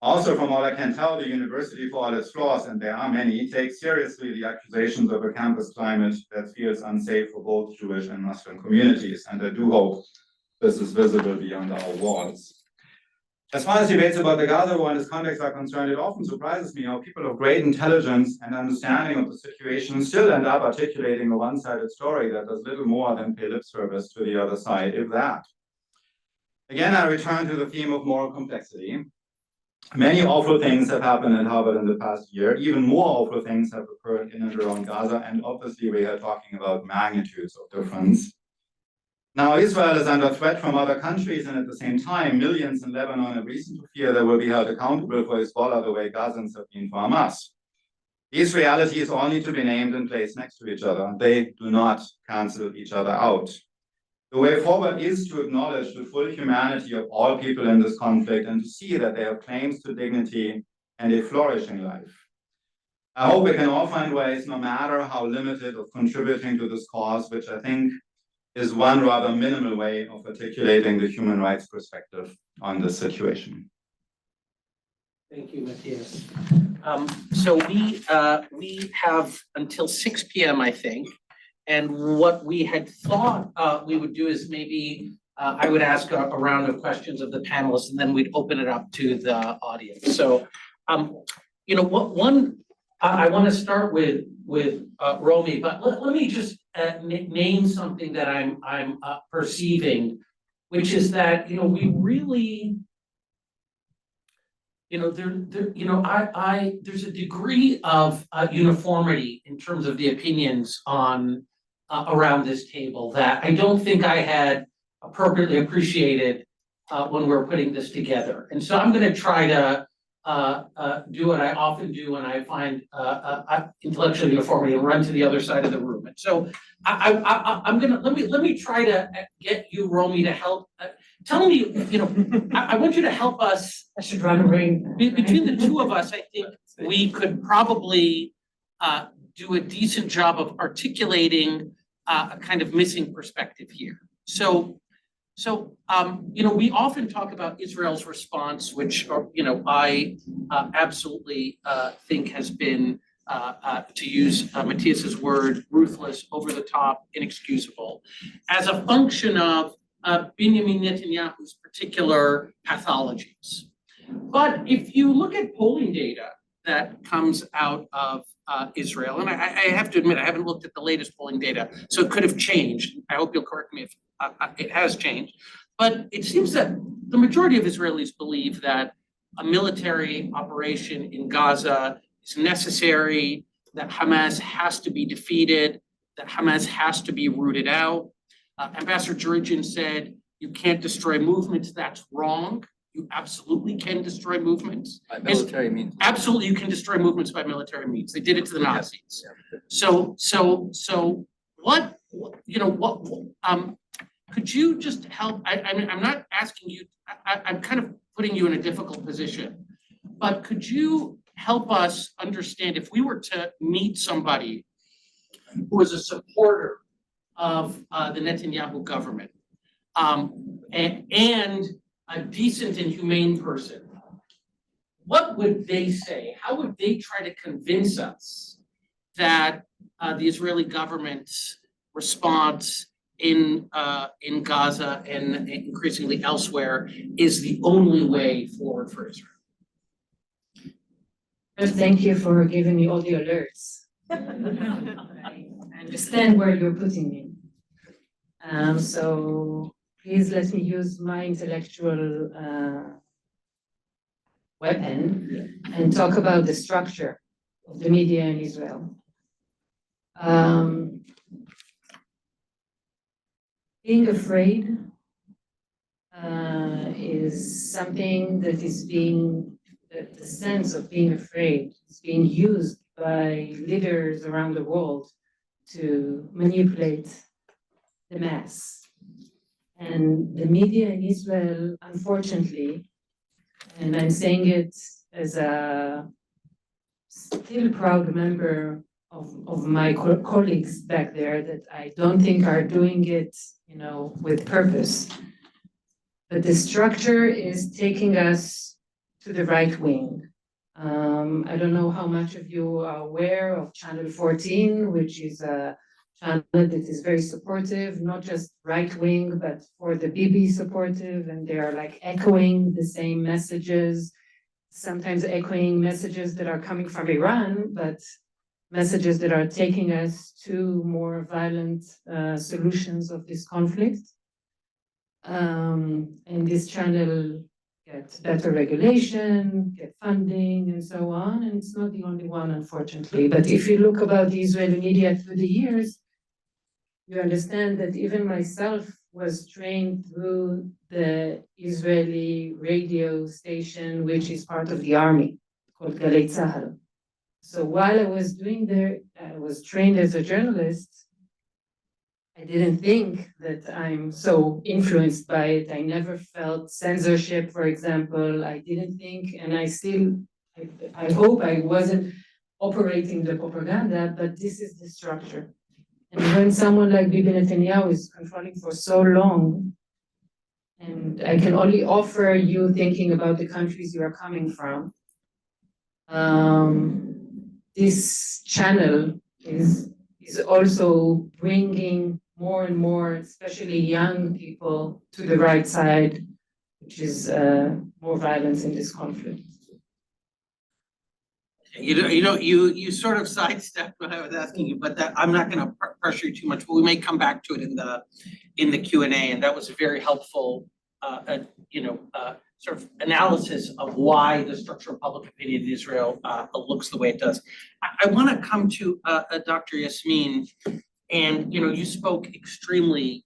Speaker 1: Also, from all I can tell, the university, for all its flaws, and there are many, takes seriously the accusations of a campus climate that feels unsafe for both Jewish and Muslim communities. And I do hope this is visible beyond our walls. As far as debates about the Gaza war and its context are concerned, it often surprises me how people of great intelligence and understanding of the situation still end up articulating a one-sided story that does little more than pay lip service to the other side, if that. Again, I return to the theme of moral complexity. Many awful things have happened at Harvard in the past year. Even more awful things have occurred in and around Gaza, and obviously we are talking about magnitudes of difference. Now, Israel is under threat from other countries, and at the same time, millions in Lebanon have reason to fear they will be held accountable for Hezbollah the way Gazans have been for Hamas. These realities all need to be named and placed next to each other. They do not cancel each other out. The way forward is to acknowledge the full humanity of all people in this conflict and to see that they have claims to dignity and a flourishing life. I hope we can all find ways, no matter how limited, of contributing to this cause, which I think is one rather minimal way of articulating the human rights perspective on this situation.
Speaker 2: Thank you, Matthias. So we have until 6 p.m., I think. And what we had thought we would do is maybe I would ask a round of questions of the panelists, and then we'd open it up to the audience. So, you know, I want to start with Romy, but let me just name something that I'm perceiving, which is that, you know, we really there's a degree of uniformity in terms of the opinions on around this table that I don't think I had appropriately appreciated when we were putting this together. And so I'm going to try to do what I often do when I find intellectual uniformity and run to the other side of the room. And so I'm gonna let me try to get you, Romy, to help. Tell me, I want you to help us.
Speaker 3: I should run away.
Speaker 2: Between the two of us, I think we could probably do a decent job of articulating a kind of missing perspective here. So we often talk about Israel's response, which, I absolutely think has been, to use Matthias's word, ruthless, over the top, inexcusable, as a function of Benjamin Netanyahu's particular pathologies. But if you look at polling data that comes out of Israel, and I have to admit, I haven't looked at the latest polling data, so it could have changed. I hope you'll correct me if it has changed. But it seems that the majority of Israelis believe that a military operation in Gaza is necessary, that Hamas has to be defeated, that Hamas has to be rooted out. Ambassador Djerejian said, you can't destroy movements. That's wrong. You absolutely can destroy movements.
Speaker 6: By military means.
Speaker 2: Absolutely, you can destroy movements by military means. They did it to the Nazis.
Speaker 6: Yeah.
Speaker 2: So what could you just help? I'm not asking you, I'm kind of putting you in a difficult position, but could you help us understand if we were to meet somebody who was a supporter of the Netanyahu government and a decent and humane person, what would they say? How would they try to convince us that the Israeli government's response in Gaza and increasingly elsewhere is the only way forward for Israel?
Speaker 3: First, thank you for giving me all the alerts. I understand where you're putting me. So please let me use my intellectual weapon and talk about the structure of the media in Israel. Being afraid is something that is the sense of being afraid is being used by leaders around the world to manipulate the mass. And the media in Israel, unfortunately, and I'm saying it as a still proud member of my colleagues back there, that I don't think are doing it, with purpose. But the structure is taking us to the right wing. I don't know how much of you are aware of Channel 14, which is a channel that is very supportive, not just right wing, but for the Bibi supportive, and they are like echoing the same messages, sometimes echoing messages that are coming from Iran, but messages that are taking us to more violent solutions of this conflict. And this channel gets better regulation, get funding, and so on. And it's not the only one, unfortunately. But if you look about the Israeli media through the years, you understand that even myself was trained through the Israeli radio station, which is part of the army, called Galei Tzahal. So while I was doing there, I was trained as a journalist. I didn't think that I'm so influenced by it. I never felt censorship, for example. I didn't think, and I hope I wasn't operating the propaganda, but this is the structure. And when someone like Bibi Netanyahu is controlling for so long, and I can only offer you thinking about the countries you are coming from, this channel is also bringing more and more, especially young people, to the right side, which is more violence in this conflict.
Speaker 2: You sort of sidestepped what I was asking you, but that I'm not going to pressure you too much. But we may come back to it in the Q&A, and that was a very helpful sort of analysis of why the structure of public opinion in Israel looks the way it does. I want to come to Dr. Yasmine, and you spoke extremely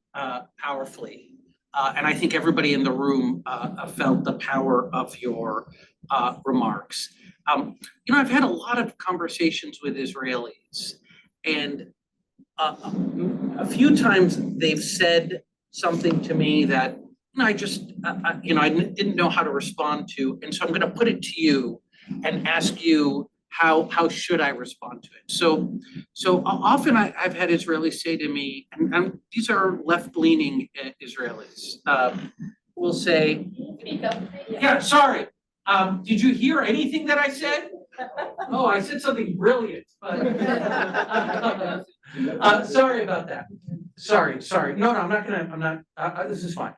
Speaker 2: powerfully, and I think everybody in the room felt the power of your remarks. I've had a lot of conversations with Israelis, and a few times they've said something to me that I just, I didn't know how to respond to, and so I'm going to put it to you and ask you how should I respond to it. So often I've had Israelis say to me, and these are left-leaning Israelis, will say, "Yeah, sorry, did you hear anything that I said? Oh, I said something brilliant, but sorry about that. Sorry. No, I'm not, this is fine."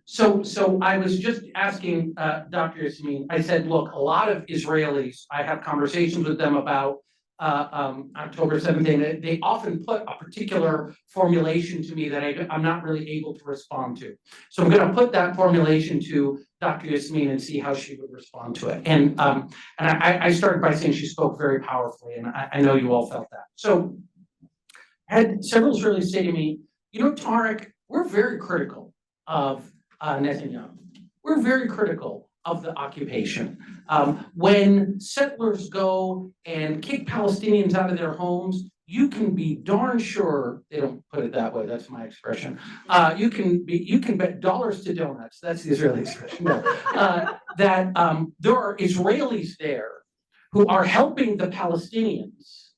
Speaker 2: So I was just asking Dr. Yasmine, I said, look, a lot of Israelis, I have conversations with them about October 7th, and they often put a particular formulation to me that I'm not really able to respond to. So I'm going to put that formulation to Dr. Yasmine and see how she would respond to it. And I started by saying she spoke very powerfully, and I know you all felt that. So I had several Israelis say to me, Tarek, we're very critical of Netanyahu. We're very critical of the occupation. When settlers go and kick Palestinians out of their homes, you can be darn sure, they don't put it that way, that's my expression. You can bet dollars to donuts, that's the Israeli expression, that there are Israelis there who are helping the Palestinians,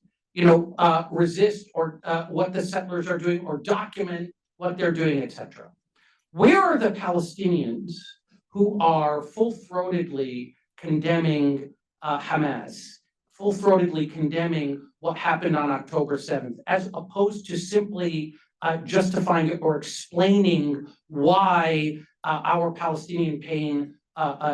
Speaker 2: resist or what the settlers are doing or document what they're doing, etc. Where are the Palestinians who are full-throatedly condemning Hamas, full-throatedly condemning what happened on October 7th, as opposed to simply justifying it or explaining why our Palestinian pain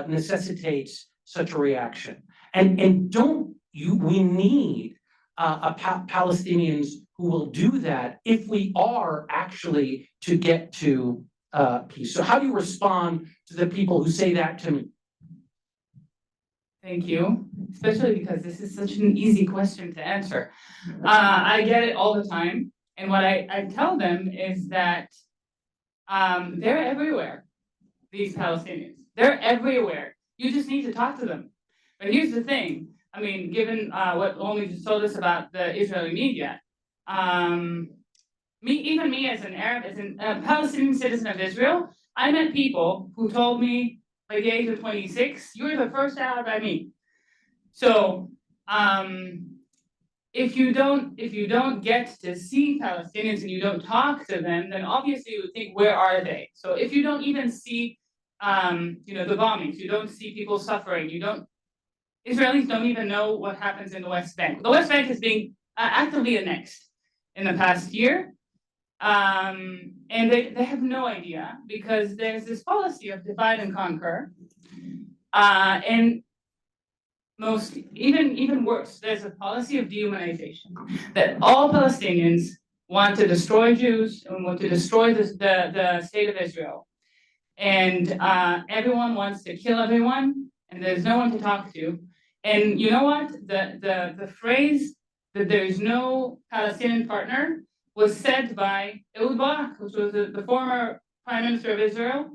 Speaker 2: necessitates such a reaction? And we need Palestinians who will do that if we are actually to get to peace. So how do you respond to the people who say that to me?
Speaker 4: Thank you, especially because this is such an easy question to answer. I get it all the time. And what I tell them is that they're everywhere, these Palestinians. They're everywhere. You just need to talk to them. But here's the thing. I mean, given what Romy just told us about the Israeli media, even me as an Arab, as a Palestinian citizen of Israel, I met people who told me by the age of 26, you're the first Arab I meet. So if you don't get to see Palestinians and you don't talk to them, then obviously you would think, where are they? So if you don't even see the bombings, you don't see people suffering, Israelis don't even know what happens in the West Bank. The West Bank is being actively annexed in the past year. And they have no idea because there's this policy of divide and conquer. And even worse, there's a policy of dehumanization that all Palestinians want to destroy Jews and want to destroy the state of Israel. And everyone wants to kill everyone, and there's no one to talk to. And you know what? The phrase that there is no Palestinian partner was said by Ehud Barak, which was the former prime minister of Israel,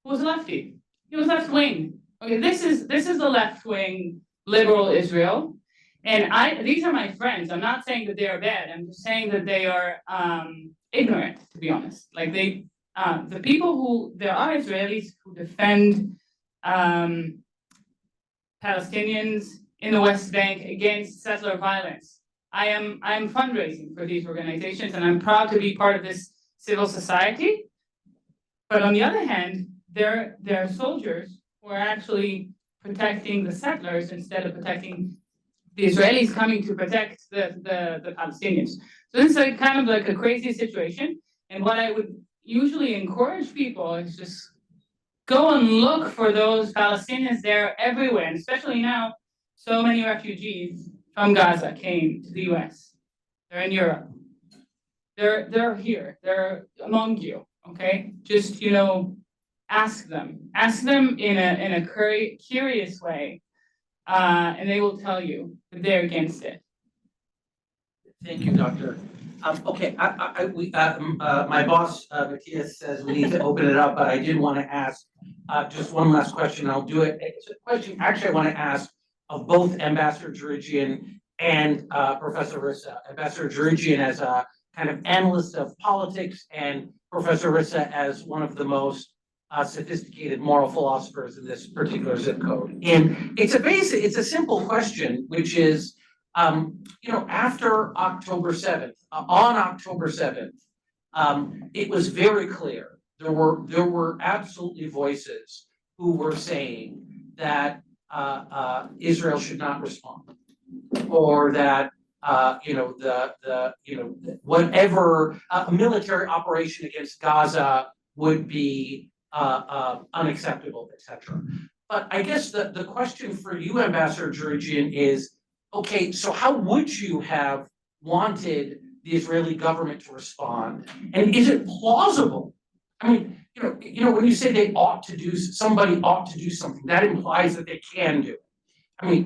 Speaker 4: who was a lefty. He was left wing. Okay, this is the left wing liberal Israel, and these are my friends. I'm not saying that they are bad. I'm just saying that they are ignorant, to be honest. Like there are Israelis who defend Palestinians in the West Bank against settler violence. I am fundraising for these organizations, and I'm proud to be part of this civil society. But on the other hand, there are soldiers who are actually protecting the settlers instead of protecting the Israelis coming to protect the Palestinians. So this is kind of like a crazy situation. And what I would usually encourage people is just go and look for those Palestinians. They're everywhere, and especially now, so many refugees from Gaza came to the US. They're in Europe. They're here. They're among you, okay? Just, ask them in a curious way, and they will tell you that they're against it.
Speaker 2: Thank you, Doctor. Okay, my boss, Matthias, says we need to open it up, but I did want to ask just one last question. I'll do it. It's a question actually I want to ask of both Ambassador Djerejian and Professor Rissa. Ambassador Djerejian as a kind of analyst of politics, and Professor Rissa as one of the most sophisticated moral philosophers in this particular zip code. And it's a simple question, which is, after October 7th, on October 7th, it was very clear. There were absolutely voices who were saying that Israel should not respond, or that whatever military operation against Gaza would be unacceptable, etc. But I guess the question for you, Ambassador Djerejian, is, okay, so how would you have wanted the Israeli government to respond? And is it plausible? I mean, when you say somebody ought to do something, that implies that they can do it. I mean,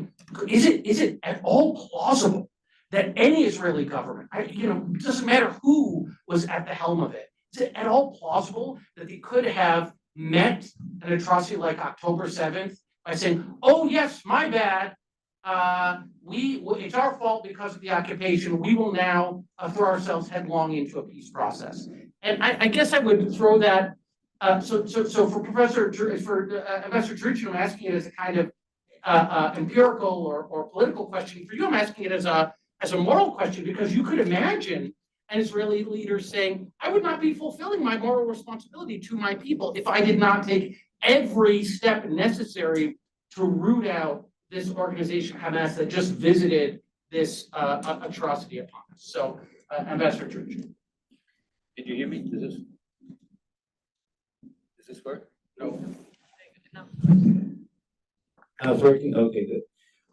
Speaker 2: is it at all plausible that any Israeli government, it doesn't matter who was at the helm of it, is it at all plausible that they could have met an atrocity like October 7th by saying, oh yes, my bad, it's our fault because of the occupation, we will now throw ourselves headlong into a peace process? And I guess I would throw that, so for Ambassador Djerejian, I'm asking it as a kind of empirical or political question. For you, I'm asking it as a moral question, because you could imagine an Israeli leader saying, I would not be fulfilling my moral responsibility to my people if I did not take every step necessary to root out this organization, Hamas, that just visited this atrocity upon us. So, Ambassador Djerejian.
Speaker 5: Did you hear me? Does this work? No. I was working, okay, good.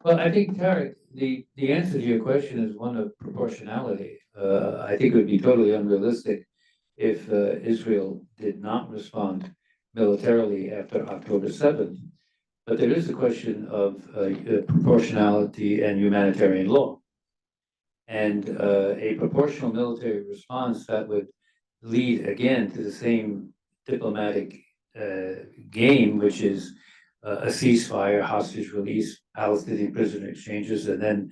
Speaker 5: Well, I think, Tarek, the answer to your question is one of proportionality. I think it would be totally unrealistic if Israel did not respond militarily after October 7th. But there is a question of proportionality and humanitarian law. And a proportional military response that would lead again to the same diplomatic game, which is a ceasefire, hostage release, Palestinian prisoner exchanges, and then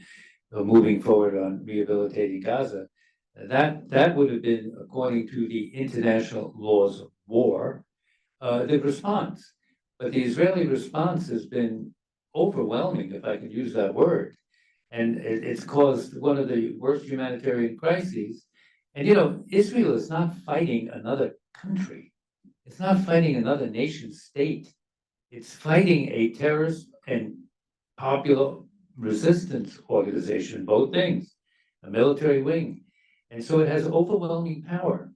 Speaker 5: moving forward on rehabilitating Gaza. That would have been, according to the international laws of war, the response. But the Israeli response has been overwhelming, if I can use that word. And it's caused one of the worst humanitarian crises. And Israel is not fighting another country. It's not fighting another nation state. It's fighting a terrorist and popular resistance organization, both things, a military wing. And so it has overwhelming power.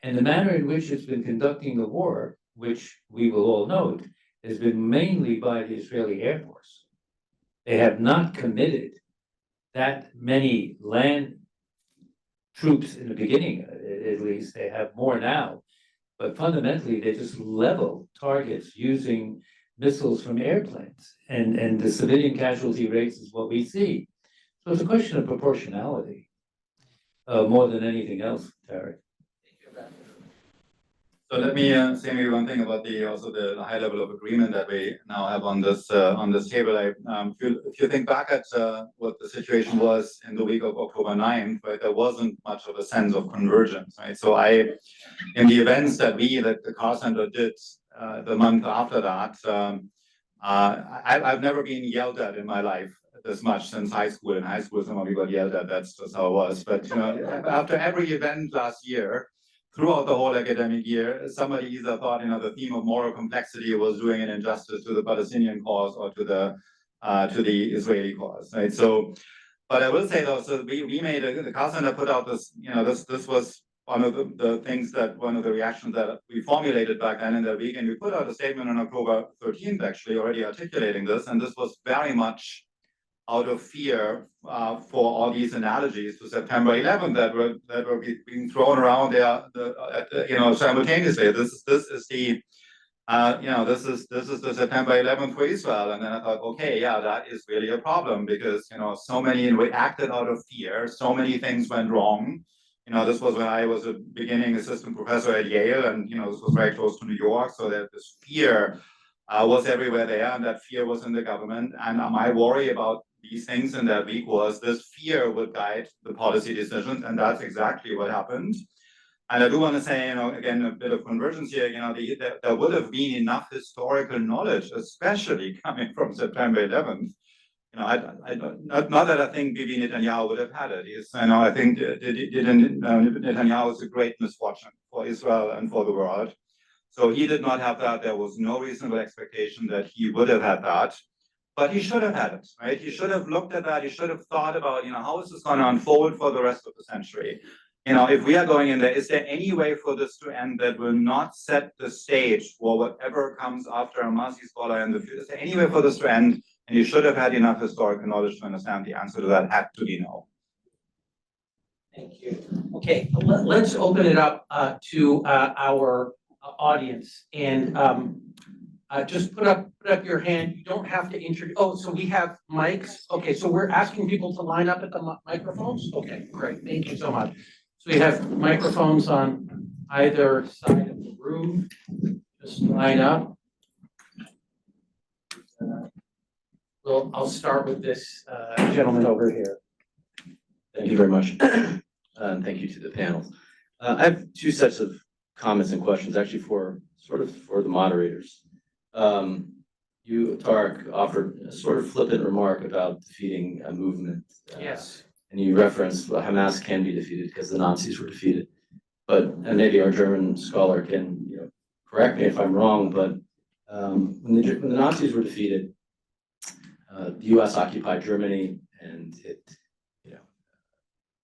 Speaker 5: And the manner in which it's been conducting the war, which we will all note, has been mainly by the Israeli Air Force. They have not committed that many land troops in the beginning, at least. They have more now. But fundamentally, they just level targets using missiles from airplanes. And the civilian casualty rates is what we see. So it's a question of proportionality more than anything else, Tarek.
Speaker 1: So let me say maybe one thing about the high level of agreement that we now have on this table. If you think back at what the situation was in the week of October 9th, right, there wasn't much of a sense of convergence, right? So in the events that the Carr Center did the month after that, I've never been yelled at in my life this much since high school. In high school, some of you got yelled at. That's just how it was. But after every event last year, throughout the whole academic year, somebody either thought, the theme of moral complexity was doing an injustice to the Palestinian cause or to the Israeli cause, right? So, but I will say though, so we made the Carr Center put out this, this was one of one of the reactions that we formulated back then in that week, and we put out a statement on October 13th, actually already articulating this, and this was very much out of fear for all these analogies to September 11th that were being thrown around there, simultaneously. This is this is the September 11th for Israel. And then I thought, okay, yeah, that is really a problem because, so many reacted out of fear. So many things went wrong. This was when I was a beginning assistant professor at Yale, and, this was very close to New York. So that this fear was everywhere there, and that fear was in the government. And my worry about these things in that week was this fear would guide the policy decisions, and that's exactly what happened. And I do want to say, again, a bit of convergence here, there would have been enough historical knowledge, especially coming from September 11th. Not that I think Bibi Netanyahu would have had it. I think Netanyahu is a great misfortune for Israel and for the world. So he did not have that. There was no reasonable expectation that he would have had that. But he should have had it, right? He should have looked at that. He should have thought about, how is this going to unfold for the rest of the century? If we are going in there, is there any way for this to end that will not set the stage for whatever comes after Hamas, Hezbollah in the future? Is there any way for this to end? And you should have had enough historical knowledge to understand the answer to that had to be no.
Speaker 2: Thank you. Okay, let's open it up to our audience, and just put up your hand. You don't have to introduce. Oh, so we have mics. Okay, so we're asking people to line up at the microphones. Okay, great. Thank you so much. So we have microphones on either side of the room. Just line up. Well, I'll start with this gentleman over here.
Speaker 6: Thank you very much. And thank you to the panel. I have two sets of comments and questions, actually for the moderators. You, Tarek, offered a sort of flippant remark about defeating a movement.
Speaker 2: Yes.
Speaker 6: And you referenced, well, Hamas can be defeated because the Nazis were defeated. And maybe our German scholar can, correct me if I'm wrong, but when the Nazis were defeated, the U.S. occupied Germany, and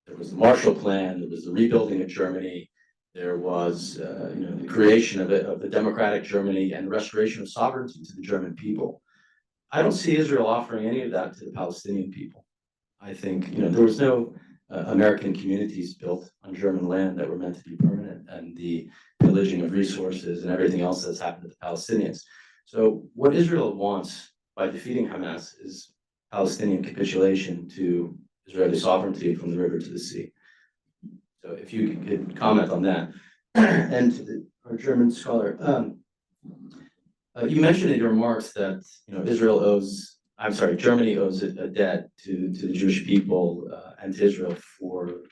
Speaker 6: there was the Marshall Plan, there was the rebuilding of Germany, there was the creation of the democratic Germany and restoration of sovereignty to the German people. I don't see Israel offering any of that to the Palestinian people. I think there was no American communities built on German land that were meant to be permanent, and the pillaging of resources and everything else that's happened to the Palestinians. So what Israel wants by defeating Hamas is Palestinian capitulation to Israeli sovereignty from the river to the sea. So if you could comment on that. And to our German scholar, you mentioned in your remarks that Germany owes a debt to the Jewish people and to Israel for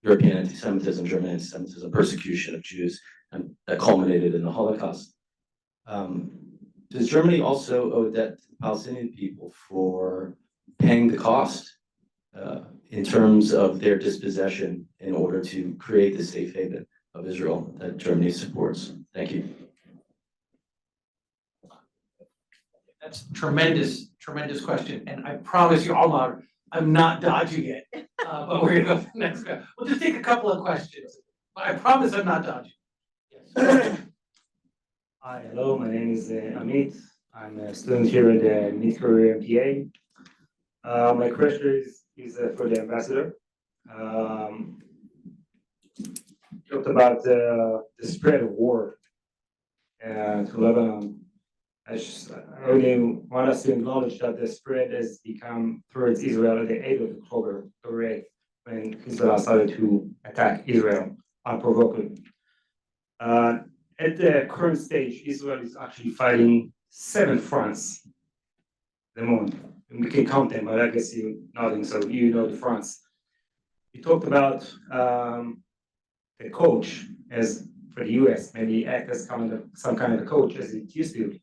Speaker 6: European anti-Semitism, German anti-Semitism, persecution of Jews, and that culminated in the Holocaust. Does Germany also owe a debt to the Palestinian people for paying the cost in terms of their dispossession in order to create the safe haven of Israel that Germany supports? Thank you.
Speaker 2: That's a tremendous question, and I promise you, Omar, I'm not dodging it. But we're gonna go to the next guy. We'll just take a couple of questions, but I promise I'm not dodging. Yes.
Speaker 7: Hi, hello, my name is Amit. I'm a student here at the mid-career MPA. My question is for the ambassador. Talked about the spread of war to Lebanon. I really want us to acknowledge that the spread has become towards Israel at the 8th of October, when Hezbollah started to attack Israel unprovoked. At the current stage, Israel is actually fighting 7 fronts at the moment. And we can count them, but I guess you're nodding, so you know the fronts. You talked about the coach as for the US, maybe act as some kind of a coach as it used to.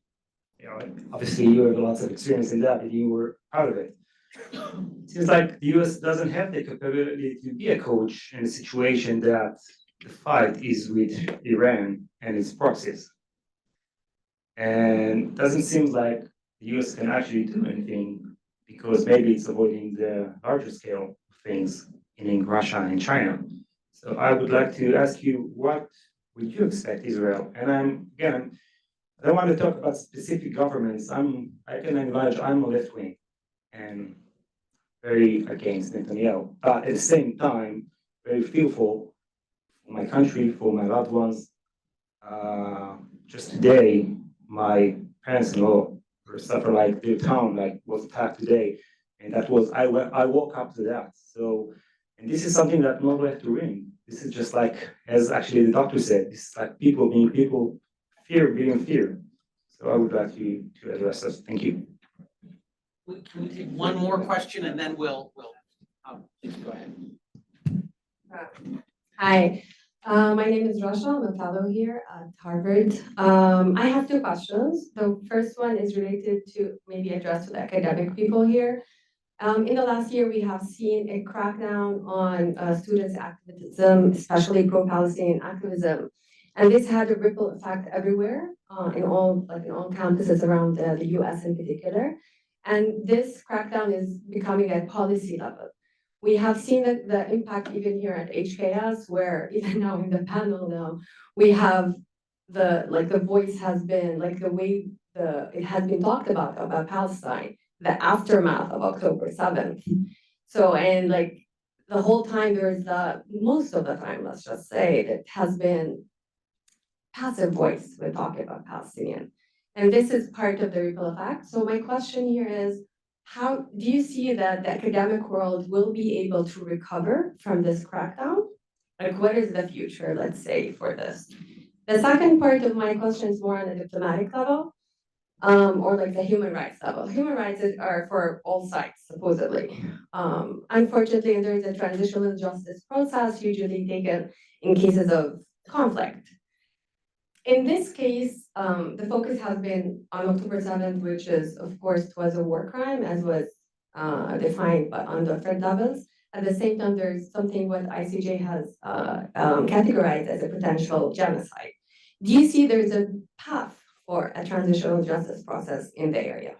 Speaker 7: Obviously you have lots of experience in that, and you were part of it. It seems like the US doesn't have the capability to be a coach in a situation that the fight is with Iran and its proxies. And it doesn't seem like the US can actually do anything, because maybe it's avoiding the larger scale of things in Russia and China. So I would like to ask you, what would you expect Israel? And I don't want to talk about specific governments. I can acknowledge I'm a left wing and very against Netanyahu, but at the same time, very fearful for my country, for my loved ones. just today, my parents-in-law were suffering like their town like was attacked today, and that was I woke up to that. So, and this is something that nobody have to ring. This is just like as actually the doctor said, this is like people being people, fear being fear. So I would like to address this. Thank you.
Speaker 2: Can we take one more question and then we'll, please go ahead.
Speaker 8: Hi, my name is Rasha. I'm a fellow here at Harvard. I have two questions. The first one is related to maybe addressed to the academic people here. In the last year, we have seen a crackdown on students' activism, especially pro-Palestinian activism. And this had a ripple effect everywhere, in all campuses around the US in particular. And this crackdown is becoming at policy level. We have seen the impact even here at HKS, where even now in the panel now, we have the voice has been, like the way it has been talked about Palestine, the aftermath of October 7th. So, and like the whole time there's most of the time, let's just say, it has been passive voice when talking about Palestinian. And this is part of the ripple effect. So my question here is, how do you see that the academic world will be able to recover from this crackdown? Like, what is the future, let's say, for this? The second part of my question is more on a diplomatic level, or like the human rights level. Human rights are for all sides, supposedly. Unfortunately, there is a transitional justice process usually taken in cases of conflict. In this case, the focus has been on October 7th, which is, of course, it was a war crime, as was defined by on different levels. At the same time, there's something what ICJ has categorized as a potential genocide. Do you see there's a path for a transitional justice process in the area?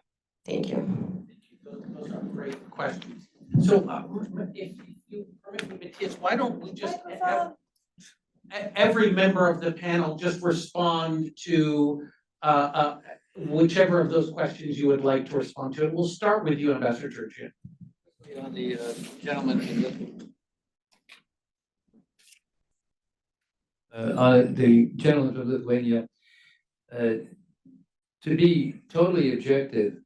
Speaker 8: Thank you.
Speaker 2: Those are great questions. So if you permit me, Matthias, why don't we just have every member of the panel just respond to whichever of those questions you would like to respond to. We'll start with you, Ambassador Djerejian.
Speaker 5: On the gentleman from Lithuania, to be totally objective,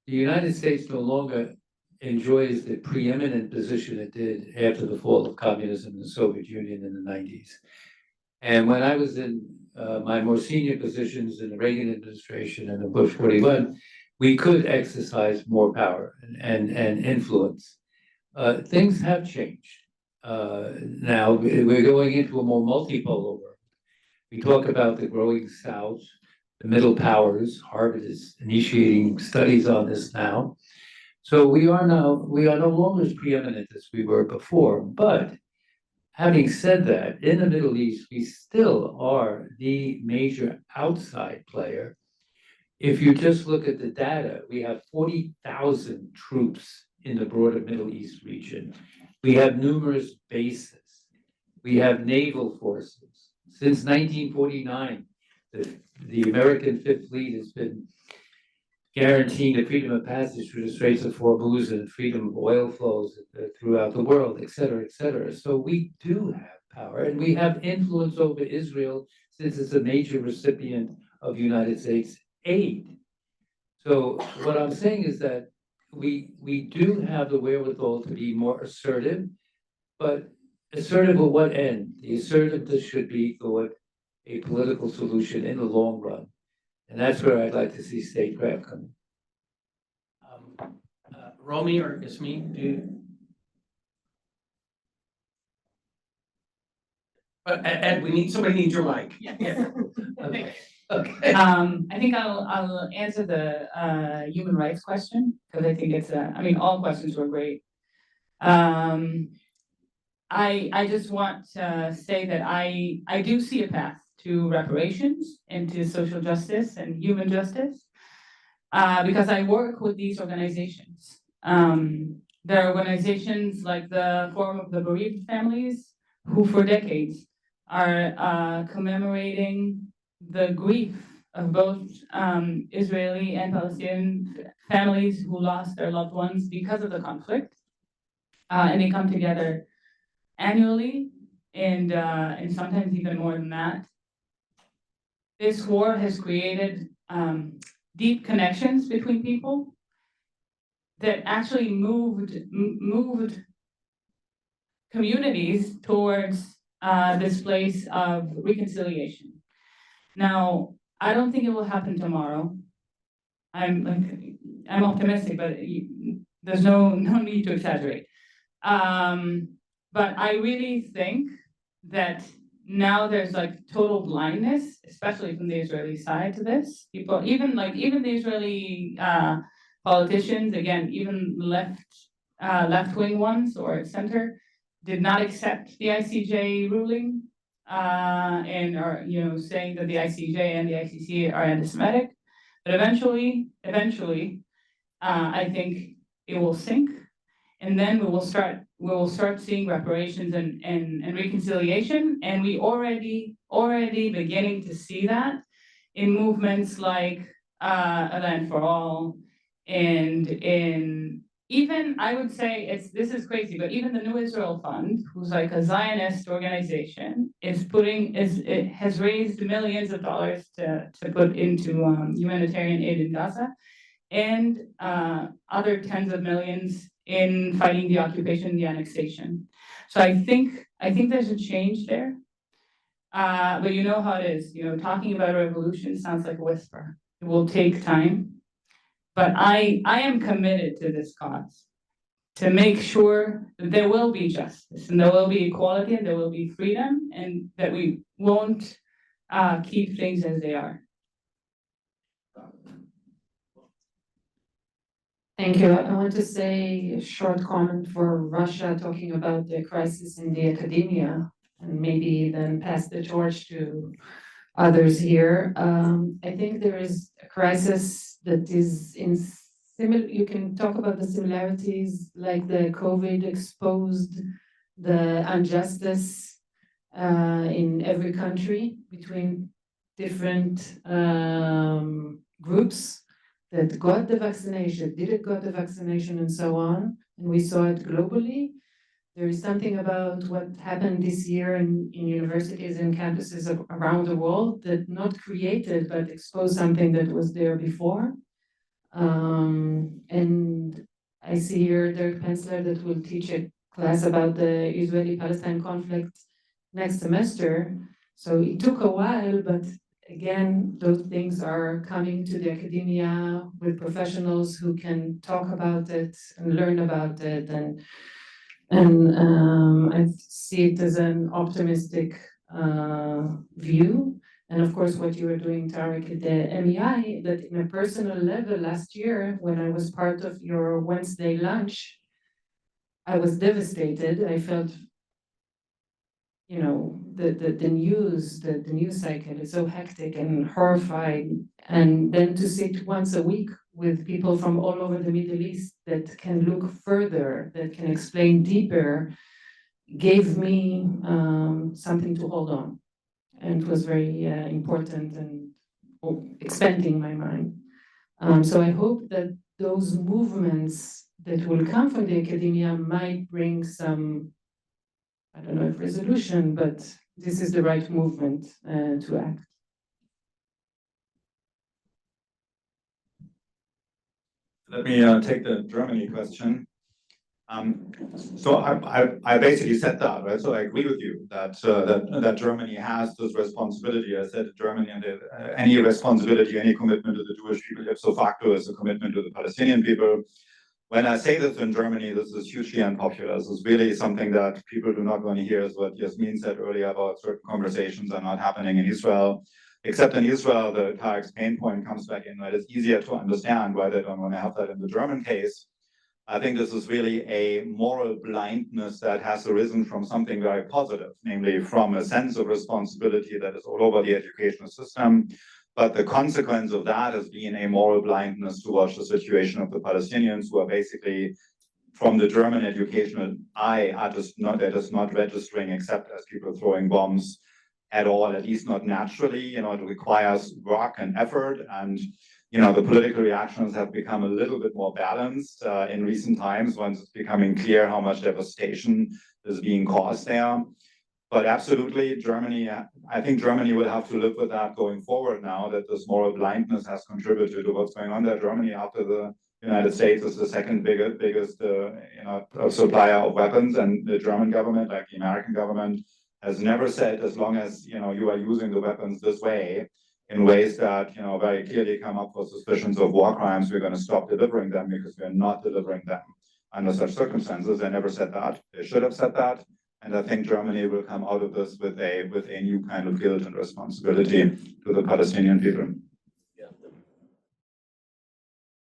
Speaker 5: the United States no longer enjoys the preeminent position it did after the fall of communism in the Soviet Union in the 90s. And when I was in my more senior positions in the Reagan administration and the Bush 41, we could exercise more power and influence. Things have changed. Now we're going into a more multipolar world. We talk about the growing South, the middle powers. Harvard is initiating studies on this now. So we are no longer as preeminent as we were before. But having said that, in the Middle East, we still are the major outside player. If you just look at the data, we have 40,000 troops in the broader Middle East region. We have numerous bases. We have naval forces. Since 1949, the American Fifth Fleet has been guaranteeing the freedom of passage through the Straits of Hormuz and freedom of oil flows throughout the world, et cetera, et cetera. So we do have power, and we have influence over Israel since it's a major recipient of United States aid. So what I'm saying is that we do have the wherewithal to be more assertive, but assertive at what end? The assertiveness should be toward a political solution in the long run. And that's where I'd like to see statecraft come in.
Speaker 2: Romy or Yasmine, do you? Ed, somebody needs your mic. Yeah. Okay. Okay.
Speaker 4: I think I'll answer the human rights question, because I think it's all questions were great. I just want to say that I do see a path to reparations and to social justice and human justice, because I work with these organizations. There are organizations like the Forum of the Bereaved Families, who for decades are commemorating the grief of both Israeli and Palestinian families who lost their loved ones because of the conflict. And they come together annually, and sometimes even more than that. this war has created deep connections between people that actually moved communities towards this place of reconciliation. Now, I don't think it will happen tomorrow. I'm optimistic, but there's no need to exaggerate. But I really think that now there's like total blindness, especially from the Israeli side to this. People, even the Israeli politicians, again, even left-wing ones or center, did not accept the ICJ ruling and are saying that the ICJ and the ICC are anti-Semitic. But eventually, I think it will sink, and then we will start seeing reparations and reconciliation, and we already beginning to see that in movements like A Land for All, and in even, I would say, this is crazy, but even the New Israel Fund, who's like a Zionist organization, it has raised millions of dollars to put into humanitarian aid in Gaza, and other tens of millions in fighting the occupation, the annexation. So I think there's a change there. But you know how it is, talking about a revolution sounds like a whisper. It will take time. But I am committed to this cause, to make sure that there will be justice and there will be equality and there will be freedom, and that we won't keep things as they are.
Speaker 3: Thank you. I want to say a short comment for Russia, talking about the crisis in the academia, and maybe then pass the torch to others here. I think there is a crisis that is you can talk about the similarities, like the COVID exposed the injustice in every country between different groups that got the vaccination, didn't got the vaccination, and so on. And we saw it globally. There is something about what happened this year in universities and campuses around the world that not created, but exposed something that was there before. And I see here Dirk Pensler that will teach a class about the Israeli-Palestinian conflict next semester. So it took a while, but again, those things are coming to the academia with professionals who can talk about it and learn about it, and I see it as an optimistic view. And of course, what you were doing, Tarek, at the MEI, that in a personal level last year, when I was part of your Wednesday lunch, I was devastated. I felt, the news cycle is so hectic and horrifying. And then to sit once a week with people from all over the Middle East that can look further, that can explain deeper, gave me something to hold on. And it was very important and expanding my mind. So I hope that those movements that will come from the academia might bring some, I don't know if resolution, but this is the right movement to act.
Speaker 1: Let me take the Germany question. So I basically said that, right? So I agree with you that Germany has this responsibility. I said Germany, and any responsibility, any commitment to the Jewish people, ipso facto, is a commitment to the Palestinian people. When I say this in Germany, this is hugely unpopular. This is really something that people do not want to hear, is what Yasmine said earlier about certain conversations are not happening in Israel. Except in Israel, the Tarek's pain point comes back in, right? It's easier to understand why they don't want to have that in the German case. I think this is really a moral blindness that has arisen from something very positive, namely from a sense of responsibility that is all over the educational system. But the consequence of that has been a moral blindness towards the situation of the Palestinians, who are basically, from the German educational eye, they're just not registering except as people throwing bombs at all, at least not naturally. It requires work and effort, and the political reactions have become a little bit more balanced in recent times, once it's becoming clear how much devastation is being caused there. But absolutely, Germany, I think Germany will have to live with that going forward now that this moral blindness has contributed to what's going on there. Germany, after the United States, is the second biggest supplier of weapons, and the German government, like the American government, has never said, as long as you are using the weapons this way, in ways that very clearly come up for suspicions of war crimes, we're going to stop delivering them because we're not delivering them under such circumstances. They never said that. They should have said that. And I think Germany will come out of this with a new kind of guilt and responsibility to the Palestinian people.